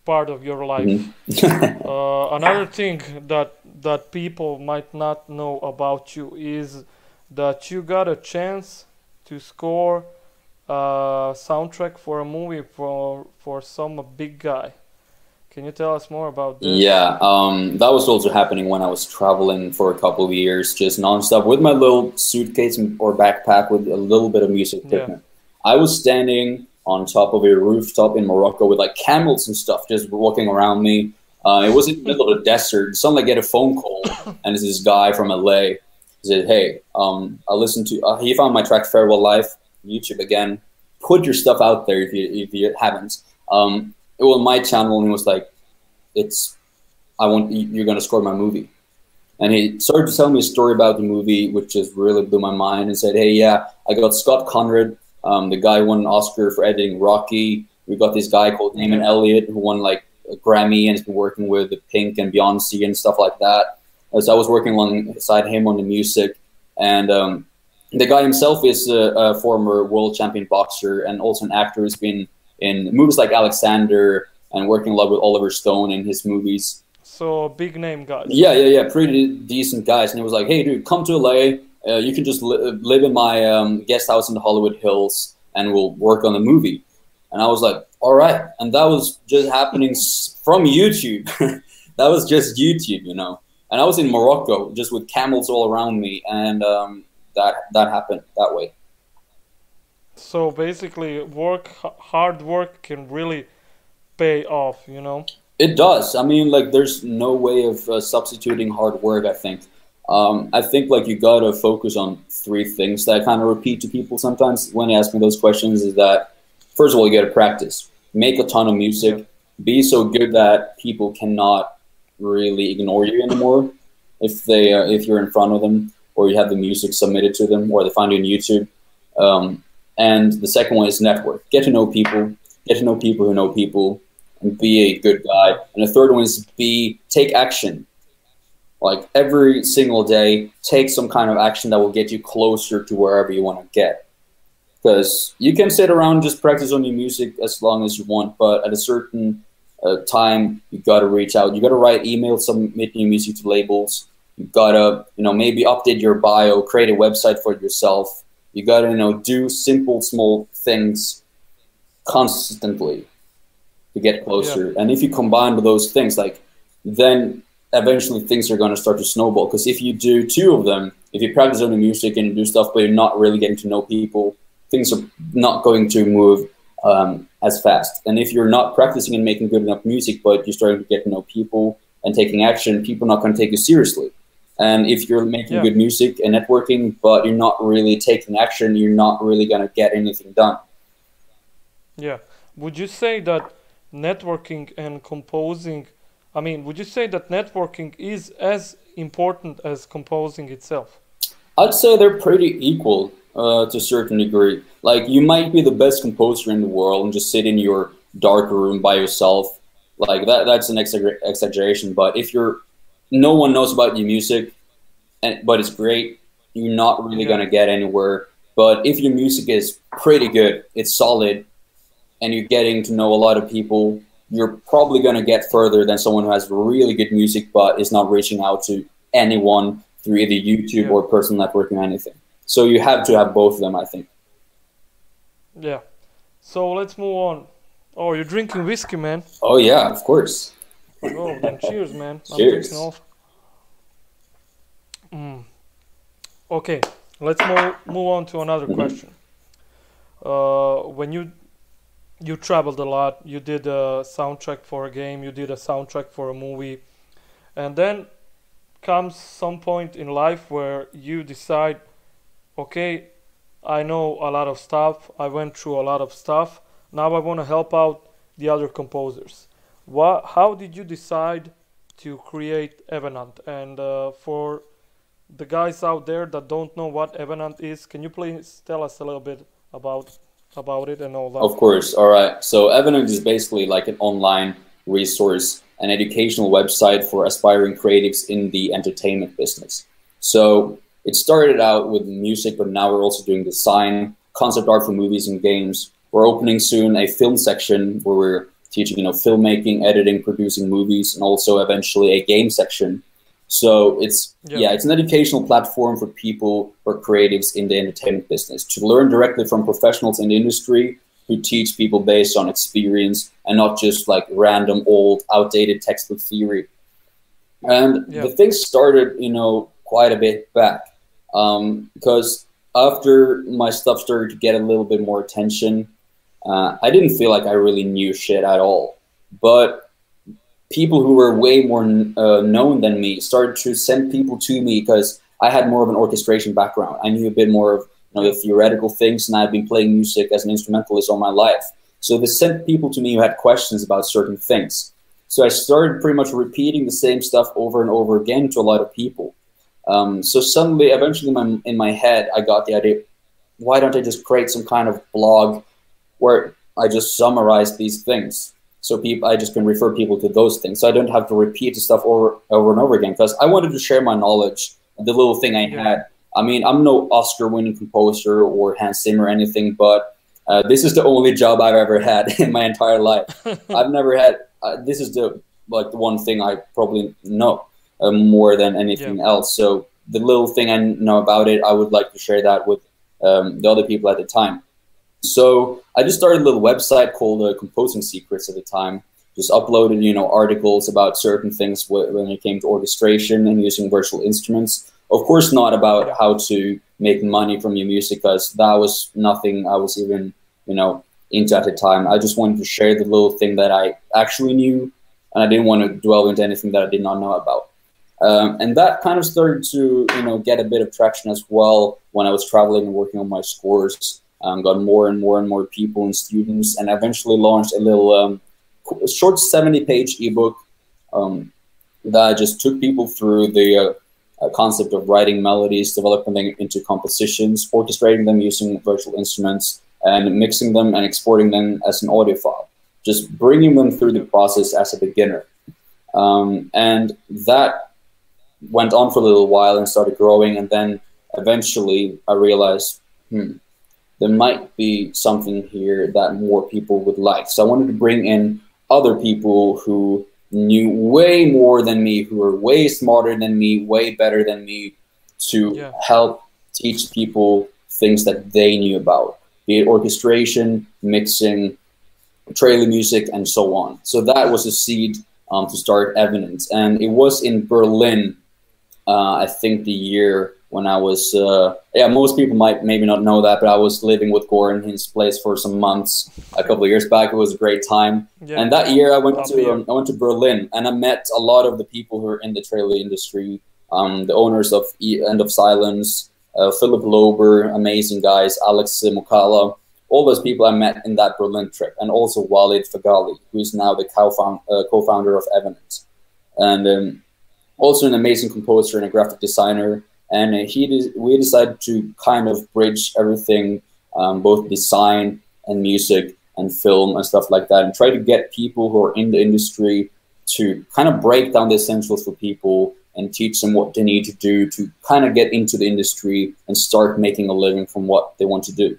part of your life. Another thing that people might not know about you is that you got a chance to score a soundtrack for a movie for some big guy. Can you tell us more about this? Yeah, that was also happening when I was traveling for a couple of years, just nonstop with my little suitcase or backpack with a little bit of music equipment. I was standing on top of a rooftop in Morocco with like camels and stuff just walking around me. It was in the middle of the desert. Suddenly I get a phone call, and it's this guy from LA. He said, hey, I listened to, he found my track Farewell Life, YouTube again. Put your stuff out there if you haven't. It was my channel, and it was like, you're going to score my movie. And he started to tell me a story about the movie, which just really blew my mind, and said, hey, yeah, I got Scott Conrad, the guy who won an Oscar for editing Rocky. We got this guy called Damon Elliott who won like a Grammy and has been working with Pink and Beyonce and stuff like that. So I was working alongside him on the music. And the guy himself is a former world champion boxer and also an actor who's been in movies like Alexander and working a lot with Oliver Stone in his movies. So big name guys. Yeah, pretty decent guys. And he was like, hey, dude, come to LA. You can just live in my guest house in the Hollywood Hills and we'll work on the movie. And I was like, all right. And that was just happening from YouTube. That was just YouTube, you know. And I was in Morocco just with camels all around me. And that happened that way. So basically, hard work can really pay off, you know? It does. I mean, like, there's no way of substituting hard work, I think. I think, like, you got to focus on three things that I kind of repeat to people sometimes when they ask me those questions is that, first of all, you got to practice. Make a ton of music. Yeah. Be so good that people cannot really ignore you anymore if you're in front of them or you have the music submitted to them or they find you on YouTube. And the second one is network. Get to know people. Get to know people who know people. And be a good guy. And the third one is take action. Like every single day, take some kind of action that will get you closer to wherever you want to get. Because you can sit around and just practice on your music as long as you want, but at a certain time, you got to reach out. You got to write emails, submit your music to labels. You got to, maybe update your bio, create a website for yourself. You got to, do simple, small things constantly to get closer. Yeah. And if you combine those things, then eventually things are going to start to snowball. Because if you do two of them, if you practice on the music and you do stuff, but you're not really getting to know people, things are not going to move as fast. And if you're not practicing and making good enough music, but you're starting to get to know people and taking action, people are not going to take you seriously. And if you're making good music and networking, but you're not really taking action, you're not really going to get anything done. Yeah. Would you say that networking and composing, would you say that networking is as important as composing itself? I'd say they're pretty equal to a certain degree. Like, you might be the best composer in the world and just sit in your dark room by yourself. Like, that's an exaggeration. But if no one knows about your music, but it's great, you're not really going to get anywhere. But if your music is pretty good, it's solid, and you're getting to know a lot of people, you're probably going to get further than someone who has really good music but is not reaching out to anyone through either YouTube or personal networking or anything. So you have to have both of them, I think. Yeah. So let's move on. Oh, you're drinking whiskey, man. Oh, yeah, of course. Oh, then cheers, man. Cheers. I'm drinking off. Okay, let's move on to another question. When you traveled a lot, you did a soundtrack for a game, you did a soundtrack for a movie, and then comes some point in life where you decide, okay, I know a lot of stuff, I went through a lot of stuff, now I want to help out the other composers. How did you decide to create Evenant? And for the guys out there that don't know what Evenant is, can you please tell us a little bit about it and all that? Of course. All right. So Evenant is basically like an online resource, an educational website for aspiring creatives in the entertainment business. So it started out with music, but now we're also doing design, concept art for movies and games. We're opening soon a film section where we're teaching, filmmaking, editing, producing movies, and also eventually a game section. So it's an educational platform for people or creatives in the entertainment business to learn directly from professionals in the industry who teach people based on experience and not just like random old outdated textbook theory. And the thing started, quite a bit back because after my stuff started to get a little bit more attention, I didn't feel like I really knew shit at all. But people who were way more known than me started to send people to me because I had more of an orchestration background. I knew a bit more of the theoretical things, and I've been playing music as an instrumentalist all my life. So they sent people to me who had questions about certain things. So I started pretty much repeating the same stuff over and over again to a lot of people. So suddenly, eventually in my head, I got the idea, why don't I just create some kind of blog where I just summarize these things? So I just can refer people to those things. So I don't have to repeat the stuff over and over again, because I wanted to share my knowledge, the little thing I had. I mean, I'm no Oscar-winning composer or Hans Zimmer or anything, but this is the only job I've ever had in my entire life. I've never had, this is the one thing I probably know more than anything else. So the little thing I know about it, I would like to share that with the other people at the time. So I just started a little website called Composing Secrets at the time. Just uploaded, articles about certain things when it came to orchestration and using virtual instruments. Of course, not about how to make money from your music, because that was nothing I was even, into at the time. I just wanted to share the little thing that I actually knew, and I didn't want to dwell into anything that I did not know about. And that kind of started to, get a bit of traction as well when I was traveling and working on my scores. Got more and more people and students, and eventually launched a little short 70-page ebook that just took people through the concept of writing melodies, developing them into compositions, orchestrating them using virtual instruments, and mixing them and exporting them as an audio file, just bringing them through the process as a beginner. And that went on for a little while and started growing, and then eventually I realized, there might be something here that more people would like. So I wanted to bring in other people who knew way more than me, who were way smarter than me, way better than me, to help teach people things that they knew about, be it orchestration, mixing, trailer music, and so on. So that was a seed to start Evidence. And it was in Berlin, I think the year when I was, most people might maybe not know that, but I was living with Goran in his place for some months a couple of years back. It was a great time. And that year I went to Berlin, and I met a lot of the people who are in the trailer industry, the owners of End of Silence, Philip Lober, amazing guys, Alex Mukala, all those people I met in that Berlin trip, and also Walid Fagali, who is now the co-founder of Evidence, and also an amazing composer and a graphic designer. And we decided to kind of bridge everything, both design and music and film and stuff like that, and try to get people who are in the industry to kind of break down the essentials for people and teach them what they need to do to kind of get into the industry and start making a living from what they want to do.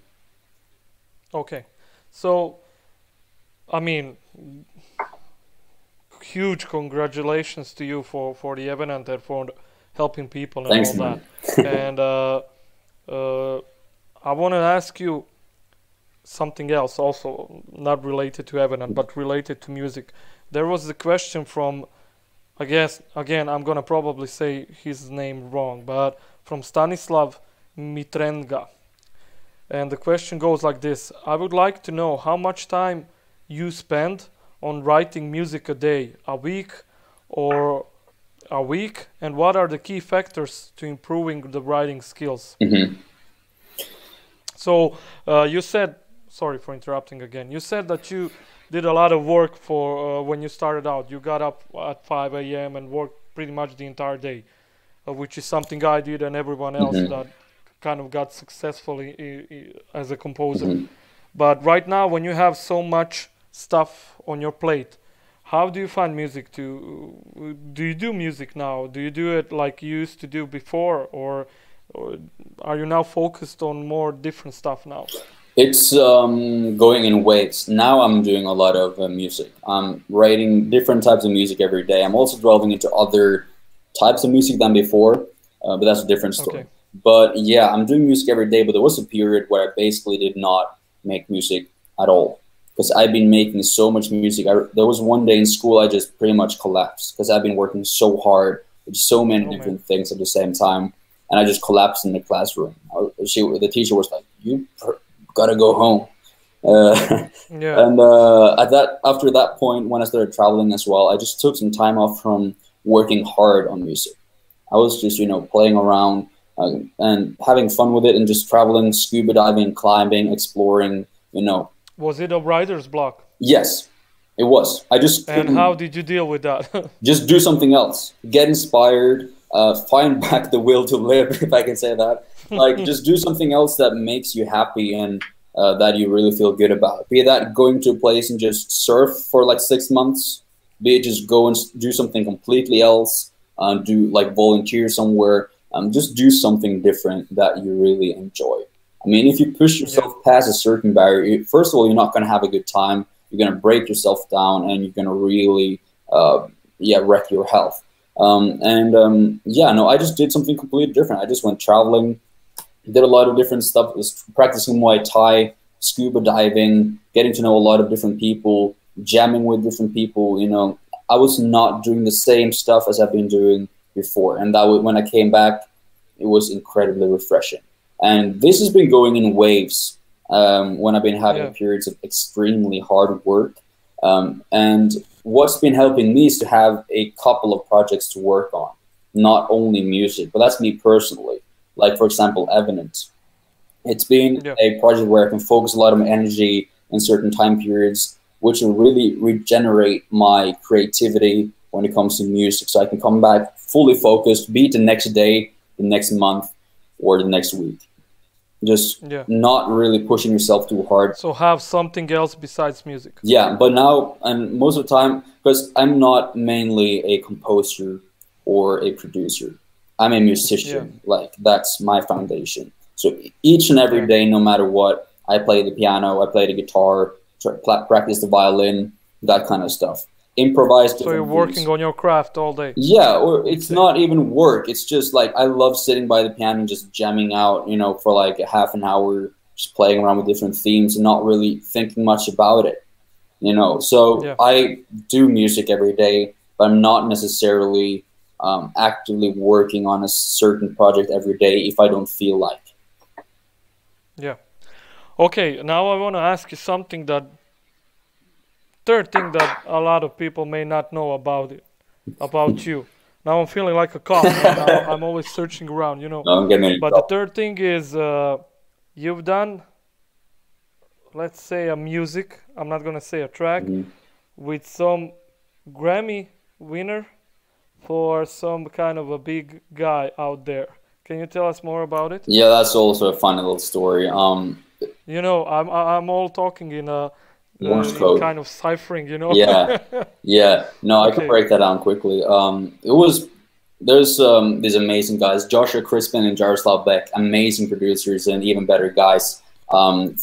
Okay. So, I mean, huge congratulations to you for the event and for helping people and Thanks, all that. And I want to ask you something else, also not related to Evident, but related to music. There was the question from, I guess, again, I'm going to probably say his name wrong, but from Stanislav Mitrenga. And the question goes like this: I would like to know how much time you spend on writing music a day, a week, or a week, and what are the key factors to improving the writing skills? So you said, sorry for interrupting again, you said that you did a lot of work for when you started out. You got up at 5 a.m. and worked pretty much the entire day, which is something I did and everyone else that kind of got successfully as a composer. But right now, when you have so much stuff on your plate, how do you find music do you do music now? Do you do it like you used to do before, or are you now focused on more different stuff now? It's going in waves. Now I'm doing a lot of music. I'm writing different types of music every day. I'm also delving into other types of music than before, but that's a different story. Okay. But yeah, I'm doing music every day, but there was a period where I basically did not make music at all, because I've been making so much music. There was one day in school I just pretty much collapsed, because I've been working so hard with so many different things at the same time, and I just collapsed in the classroom. The teacher was like, "You gotta go home." And after that point, when I started traveling as well, I just took some time off from working hard on music. I was just, playing around and having fun with it, and just traveling, scuba diving, climbing, exploring, Was it a writer's block? Yes. It was. I just And couldn't how did you deal with that? just do something else, get inspired, find back the will to live, if I can say that. Like, just do something else that makes you happy and that you really feel good about. Be that going to a place and just surf for like 6 months, be it just go and do something completely else, do like volunteer somewhere, just do something different that you really enjoy. I mean, if you push Yeah, yourself past a certain barrier, first of all, you're not going to have a good time. You're going to break yourself down, and you're going to really, yeah, wreck your health. Yeah, no, I just did something completely different. I just went traveling, did a lot of different stuff. Was practicing Muay Thai, scuba diving, getting to know a lot of different people, jamming with different people. You know, I was not doing the same stuff as I've been doing before, and that when I came back, it was incredibly refreshing. And this has been going in waves when I've been having yeah, periods of extremely hard work. And what's been helping me is to have a couple of projects to work on, not only music, but that's me personally. Like, for example, Evidence. It's been yeah. a project where I can focus a lot of my energy in certain time periods, which will really regenerate my creativity when it comes to music. So I can come back fully focused, be it the next day, the next month, or the next week. Just Yeah. not really pushing yourself too hard. So have something else besides music. Yeah, but now, and most of the time, because I'm not mainly a composer or a producer, I'm a Yeah, musician. Like, that's my foundation. So each and every yeah. day, no matter what, I play the piano, I play the guitar, practice the violin, that kind of stuff. Improvise So you're different working things. on your craft all day, Yeah, or you'd it's say. not even work. It's just like I love sitting by the piano and just jamming out, you know, for like a half an hour, just playing around with different themes and not really thinking much about it, you know. So Yeah, I do music every day, but I'm not necessarily actively working on a certain project every day if I don't feel like. yeah. Okay, now I want to ask you something that third thing that a lot of people may not know about it, about you. Now I'm feeling like a cop, man. I'm always searching around, you know. No, I'm getting in But the trouble. third thing is you've done, let's say, a music. I'm not gonna say a track Mhm. with some Grammy winner for some kind of a big guy out there. Can you tell us more about it? Yeah, that's also a fun little story. You know, I'm all talking Morse in code. kind of ciphering, you know. Yeah, yeah. No, I can Okay. break that down quickly. It was there's these amazing guys, Joshua Crispin and Jaroslav Beck, amazing producers and even better guys,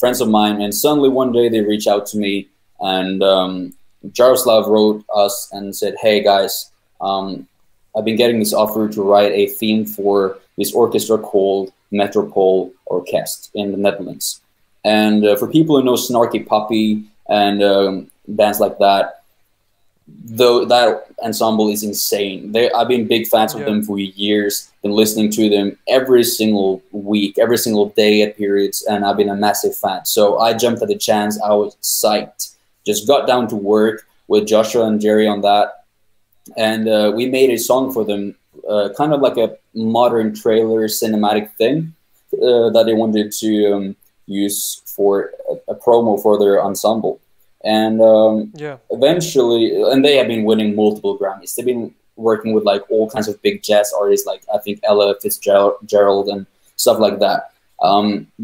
friends of mine. And suddenly one day they reach out to me, and Jaroslav wrote us and said, "Hey guys, I've been getting this offer to write a theme for this orchestra called Metropole Orkest in the Netherlands." And for people who know Snarky Puppy and bands like that, though that ensemble is insane. I've been big fans of Yeah. them for years. Been listening to them every single week, every single day at periods, and I've been a massive fan. So I jumped at the chance. I was psyched. Just got down to work with Joshua and Jerry on that, and we made a song for them, kind of like a modern trailer cinematic thing that they wanted to use for a promo for their ensemble. And Yeah. eventually, and they have been winning multiple Grammys. They've been working with like all kinds of big jazz artists, like I think Ella Fitzgerald and stuff like that.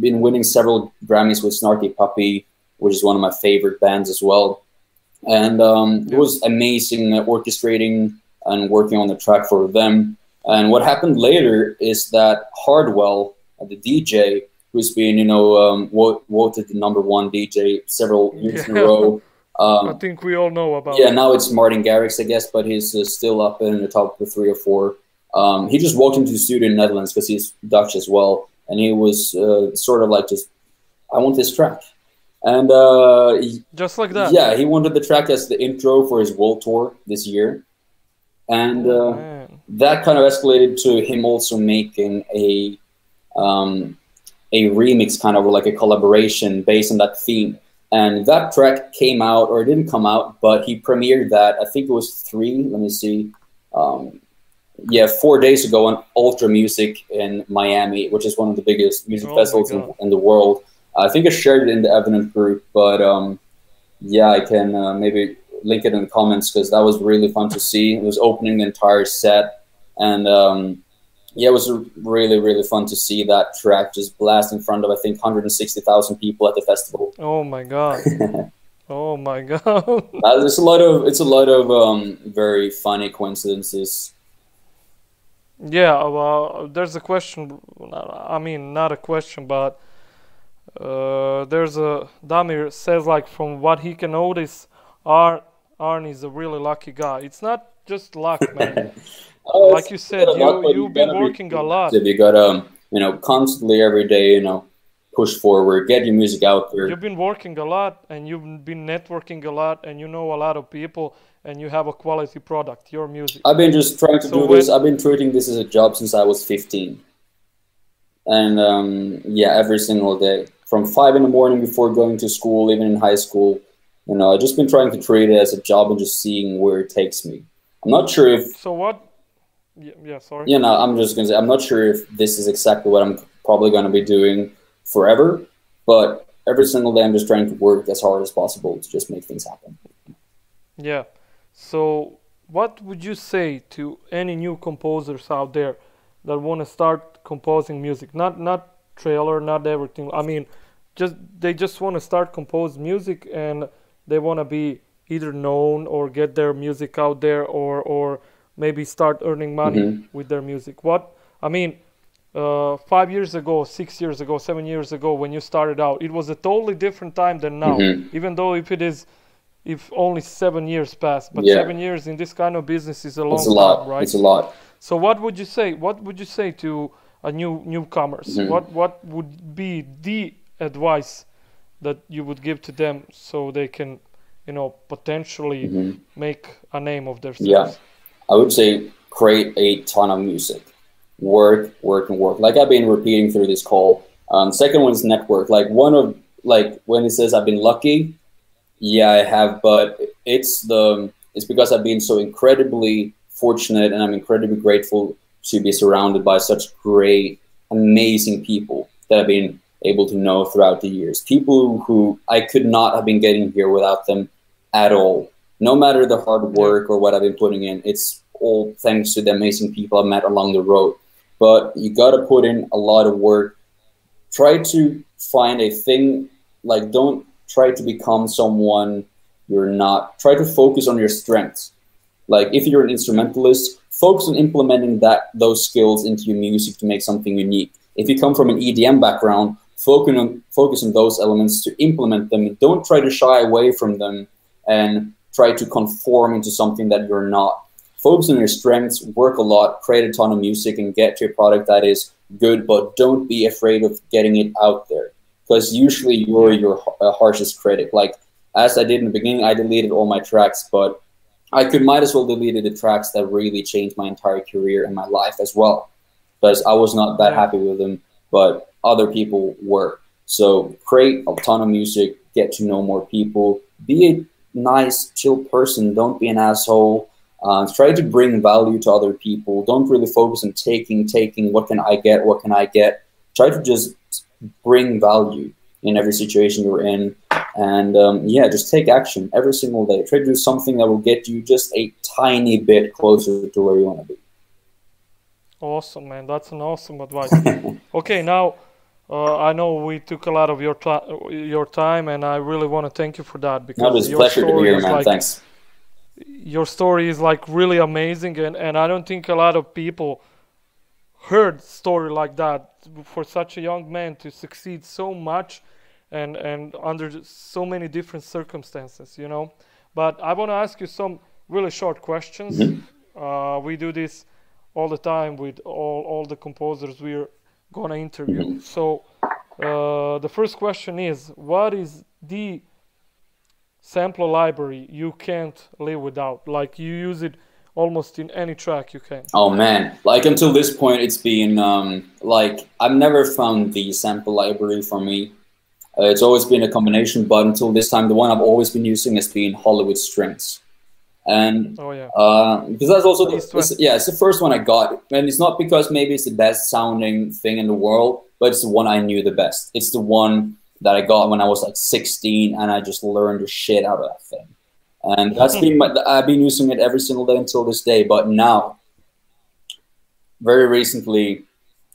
Been winning several Grammys with Snarky Puppy, which is one of my favorite bands as well. And it Yeah. was amazing orchestrating and working on the track for them. And what happened later is that Hardwell, the DJ, who's been, you know, voted the #1 DJ several years in a Yeah. row. I think we all know about Yeah, it. now it's Martin Garrix, I guess, but he's still up in the top of 3 or 4. He just walked into the studio in the Netherlands because he's Dutch as well, and he was sort of like just, I want this track. And Just like that. yeah, he wanted the track as the intro for his world tour this year. And Oh man. that kind of escalated to him also making a remix, kind of like a collaboration based on that theme. And that track came out, or it didn't come out, but he premiered that. I think it was 4 days ago on Ultra Music in Miami, which is one of the biggest music Oh my festivals god. in the world. I think I shared it in the Evident group, but yeah, I can maybe link it in the comments because that was really fun to see. It was opening the entire set, and yeah, it was really, really fun to see that track just blast in front of, I think, 160,000 people at the festival. Oh my God. Oh my God. It's a lot of very funny coincidences. Yeah, well, there's a question. I mean, not a question, but there's a Damir says, like, from what he can notice, Arn is a really lucky guy. It's not just luck, man. Like you said, you've been working a lot. You gotta, you know, constantly every day, you know, push forward, get your music out there. You've been working a lot, and you've been networking a lot, and you know a lot of people, and you have a quality product, your music. I've been just trying to do this. I've been treating this as a job since I was 15. And yeah, every single day. From 5 in the morning before going to school, even in high school, you know, I've just been trying to treat it as a job and just seeing where it takes me. I'm not sure if... So what... Yeah, sorry. You know, I'm just going to say, I'm not sure if this is exactly what I'm probably going to be doing forever, but every single day I'm just trying to work as hard as possible to just make things happen. Yeah. So what would you say to any new composers out there that want to start composing music? Not trailer, not everything. I mean, they just want to start compose music, and they want to be either known or get their music out there, or maybe start earning money with their music. What I mean, 5 years ago, 6 years ago, 7 years ago, when you started out, it was a totally different time than now. Even though if only 7 years passed, but 7 years in this kind of business is a long time, right? It's a lot. So what would you say? What would you say to a newcomers? What would be the advice that you would give to them so they can, you know, potentially make a name of themselves? Yeah, I would say create a ton of music. Work, work, and work. Like I've been repeating through this call. Second one is network. Like when it says I've been lucky, yeah, I have, but it's because I've been so incredibly fortunate, and I'm incredibly grateful to be surrounded by such great, amazing people that I've been able to know throughout the years. People who I could not have been getting here without them at all. No matter the hard work or what I've been putting in, it's all thanks to the amazing people I've met along the road. But you got to put in a lot of work. Try to find a thing, like don't try to become someone you're not. Try to focus on your strengths. Like if you're an instrumentalist, focus on implementing those skills into your music to make something unique. If you come from an EDM background, focus on those elements to implement them. Don't try to shy away from them and try to conform into something that you're not. Focus on your strengths, work a lot, create a ton of music, and get to a product that is good, but don't be afraid of getting it out there. Because usually you're your harshest critic. Like, as I did in the beginning, I deleted all my tracks, but I might as well deleted the tracks that really changed my entire career and my life as well. Because I was not that happy with them, but other people were. So create a ton of music, get to know more people, be a nice, chill person, don't be an asshole. Try to bring value to other people. Don't really focus on taking, what can I get? Try to just bring value in every situation you're in. And yeah, just take action every single day. Try to do something that will get you just a tiny bit closer to where you want to be. Awesome, man. That's an awesome advice. Okay, now I know we took a lot of your time, and I really want to thank you for that, because it's a pleasure to be here, man. Thanks. Your story is like really amazing, and I don't think a lot of people heard story like that. For such a young man to succeed so much and under so many different circumstances, you know. But I want to ask you some really short questions. We do this all the time with all the composers we're gonna interview. So the first question is, what is the sampler library you can't live without? Like, you use it almost in any track you can. Oh man, like until this point it's been like I've never found the sample library for me. It's always been a combination, but until this time the one I've always been using has been Hollywood Strings. And because that's also it's the first one I got, and it's not because maybe it's the best sounding thing in the world, but it's the one I knew the best. It's the one that I got when I was like 16, and I just learned the shit out of that thing. and that's been I've been using it every single day until this day. But now, very recently,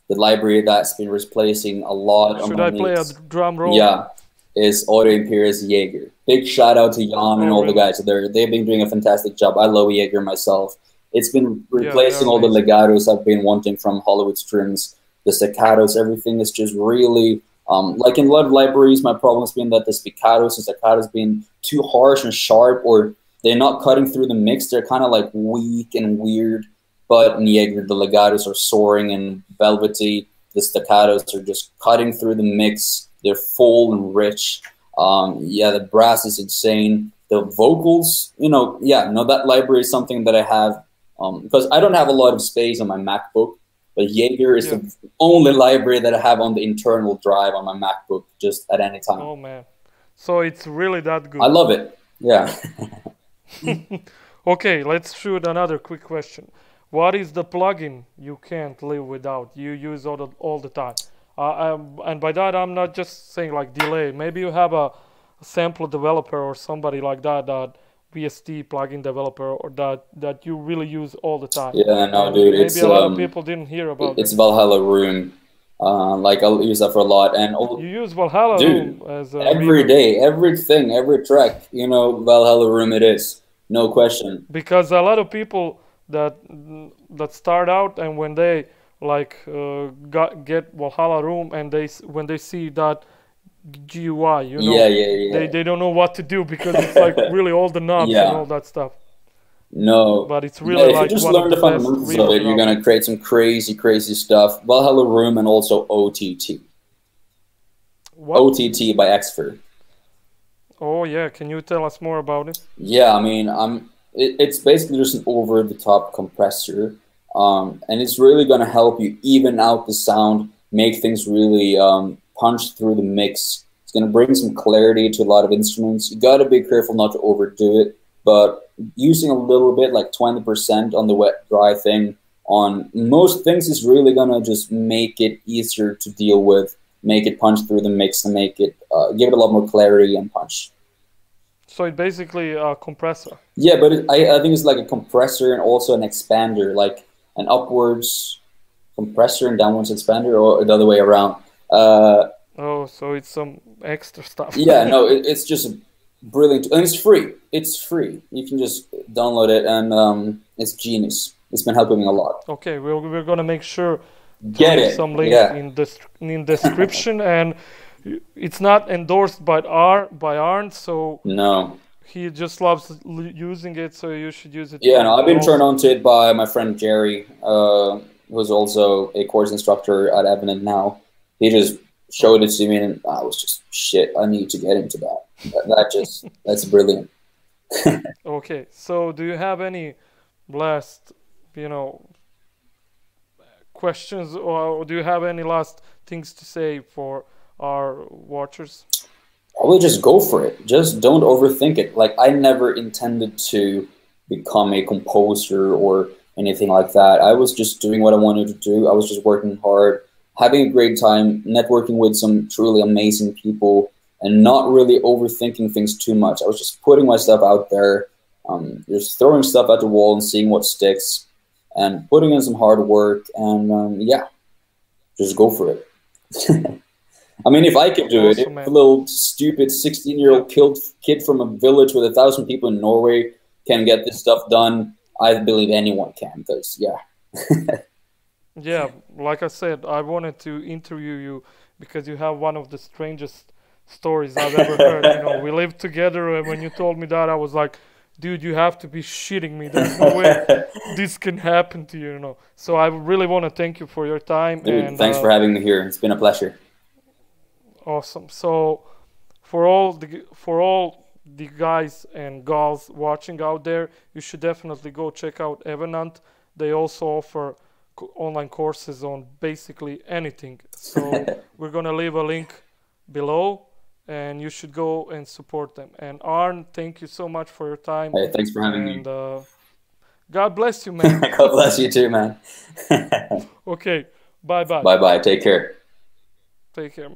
the library that's been replacing a lot of Should my I play a needs, drum roll? yeah, is Auto Imperius Jaeger. Big shout out to Jan and Oh, all the really? guys there. They've been doing a fantastic job. I love Jaeger myself. It's been Yeah, they are replacing all the amazing. legatos I've been wanting from Hollywood strings, the staccatos, everything is just really, like in a lot of libraries, my problem has been that the spiccatos and staccatos been too harsh and sharp, or they're not cutting through the mix. They're kind of like weak and weird. But in Jaeger, the legatos are soaring and velvety. The staccatos are just cutting through the mix. They're full and rich. Yeah, the brass is insane. The vocals, yeah, no, that library is something that I have because I don't have a lot of space on my MacBook, but Jaeger is Yeah. the only library that I have on the internal drive on my MacBook just at any time. Oh man. So it's really that I good. love it. Yeah. Okay, let's shoot another quick question. What is the plugin you can't live without? You use all the time. And by that, I'm not just saying like delay. Maybe you have a sample developer or somebody like that, that VST plugin developer, or that you really use all the time. Yeah, no, And dude, maybe a lot of people didn't hear about it's them. Valhalla Room. Like I'll use that for a lot, and You use Valhalla dude, Room as a every reverb day, everything, every track, Valhalla Room it is, no question. because a lot of people that start out, and when they like get Valhalla Room, and when they see that GUI, Yeah, yeah, they don't know what to do, because it's like yeah. really all the knobs and Yeah, all that stuff. no. But it's Yeah, really if you like just one of learn the the best fundamentals of it, reverbs you're out there. gonna create some crazy, crazy stuff. Valhalla Room and also OTT. What? OTT by Xfer. Oh yeah, can you tell us more about it? Yeah, I mean, it's basically just an over-the-top compressor, and it's really gonna help you even out the sound, make things really punch through the mix. It's gonna bring some clarity to a lot of instruments. You gotta be careful not to overdo it, but using a little bit, like 20% on the wet-dry thing, on most things is really gonna just make it easier to deal with, make it punch through the mix, and make it give it a lot more clarity and punch. So it's basically a compressor. Yeah, but I think it's like a compressor and also an expander, like an upwards compressor and downwards expander, or the other way around. Oh, so it's some extra stuff. Yeah, no, it's just brilliant, and it's free. It's free. You can just download it, and it's genius. It's been helping me a lot. Okay, we're gonna make sure to Get leave it? some link Yeah. in description, and it's not endorsed by Arn, so No. he just loves using it, so you should use it. Yeah, no, I've been turned also. on to it by my friend Jerry, who's also a course instructor at Evident now. He just showed it to me, and I was just, shit, I need to get into that. That's brilliant. Okay, so do you have any last, questions, or do you have any last things to say for our watchers? I would just go for it. Just don't overthink it. Like, I never intended to become a composer or anything like that. I was just doing what I wanted to do. I was just working hard, having a great time, networking with some truly amazing people, and not really overthinking things too much. I was just putting my stuff out there, just throwing stuff at the wall and seeing what sticks, and putting in some hard work, and yeah, just go for it. I mean, if I could do it, if Awesome, a man. little stupid 16-year-old kid from a village with 1,000 people in Norway can get this stuff done, I believe anyone can, because, yeah. Yeah, like I said, I wanted to interview you because you have one of the strangest stories I've ever heard. We lived together, and when you told me that, I was like, dude, you have to be shitting me. There's no way this can happen to you. So I really want to thank you for your time. Dude, And thanks for having me here. It's been a pleasure. awesome. So for all the guys and gals watching out there, you should definitely go check out Evenant. They also offer online courses on basically anything. So we're gonna leave a link below, and you should go and support them. And Arn, thank you so much for your time. Hey, thanks for having And me. God bless you, man. God bless you too, man. Okay, bye bye. Bye-bye. Take care. Take care, man.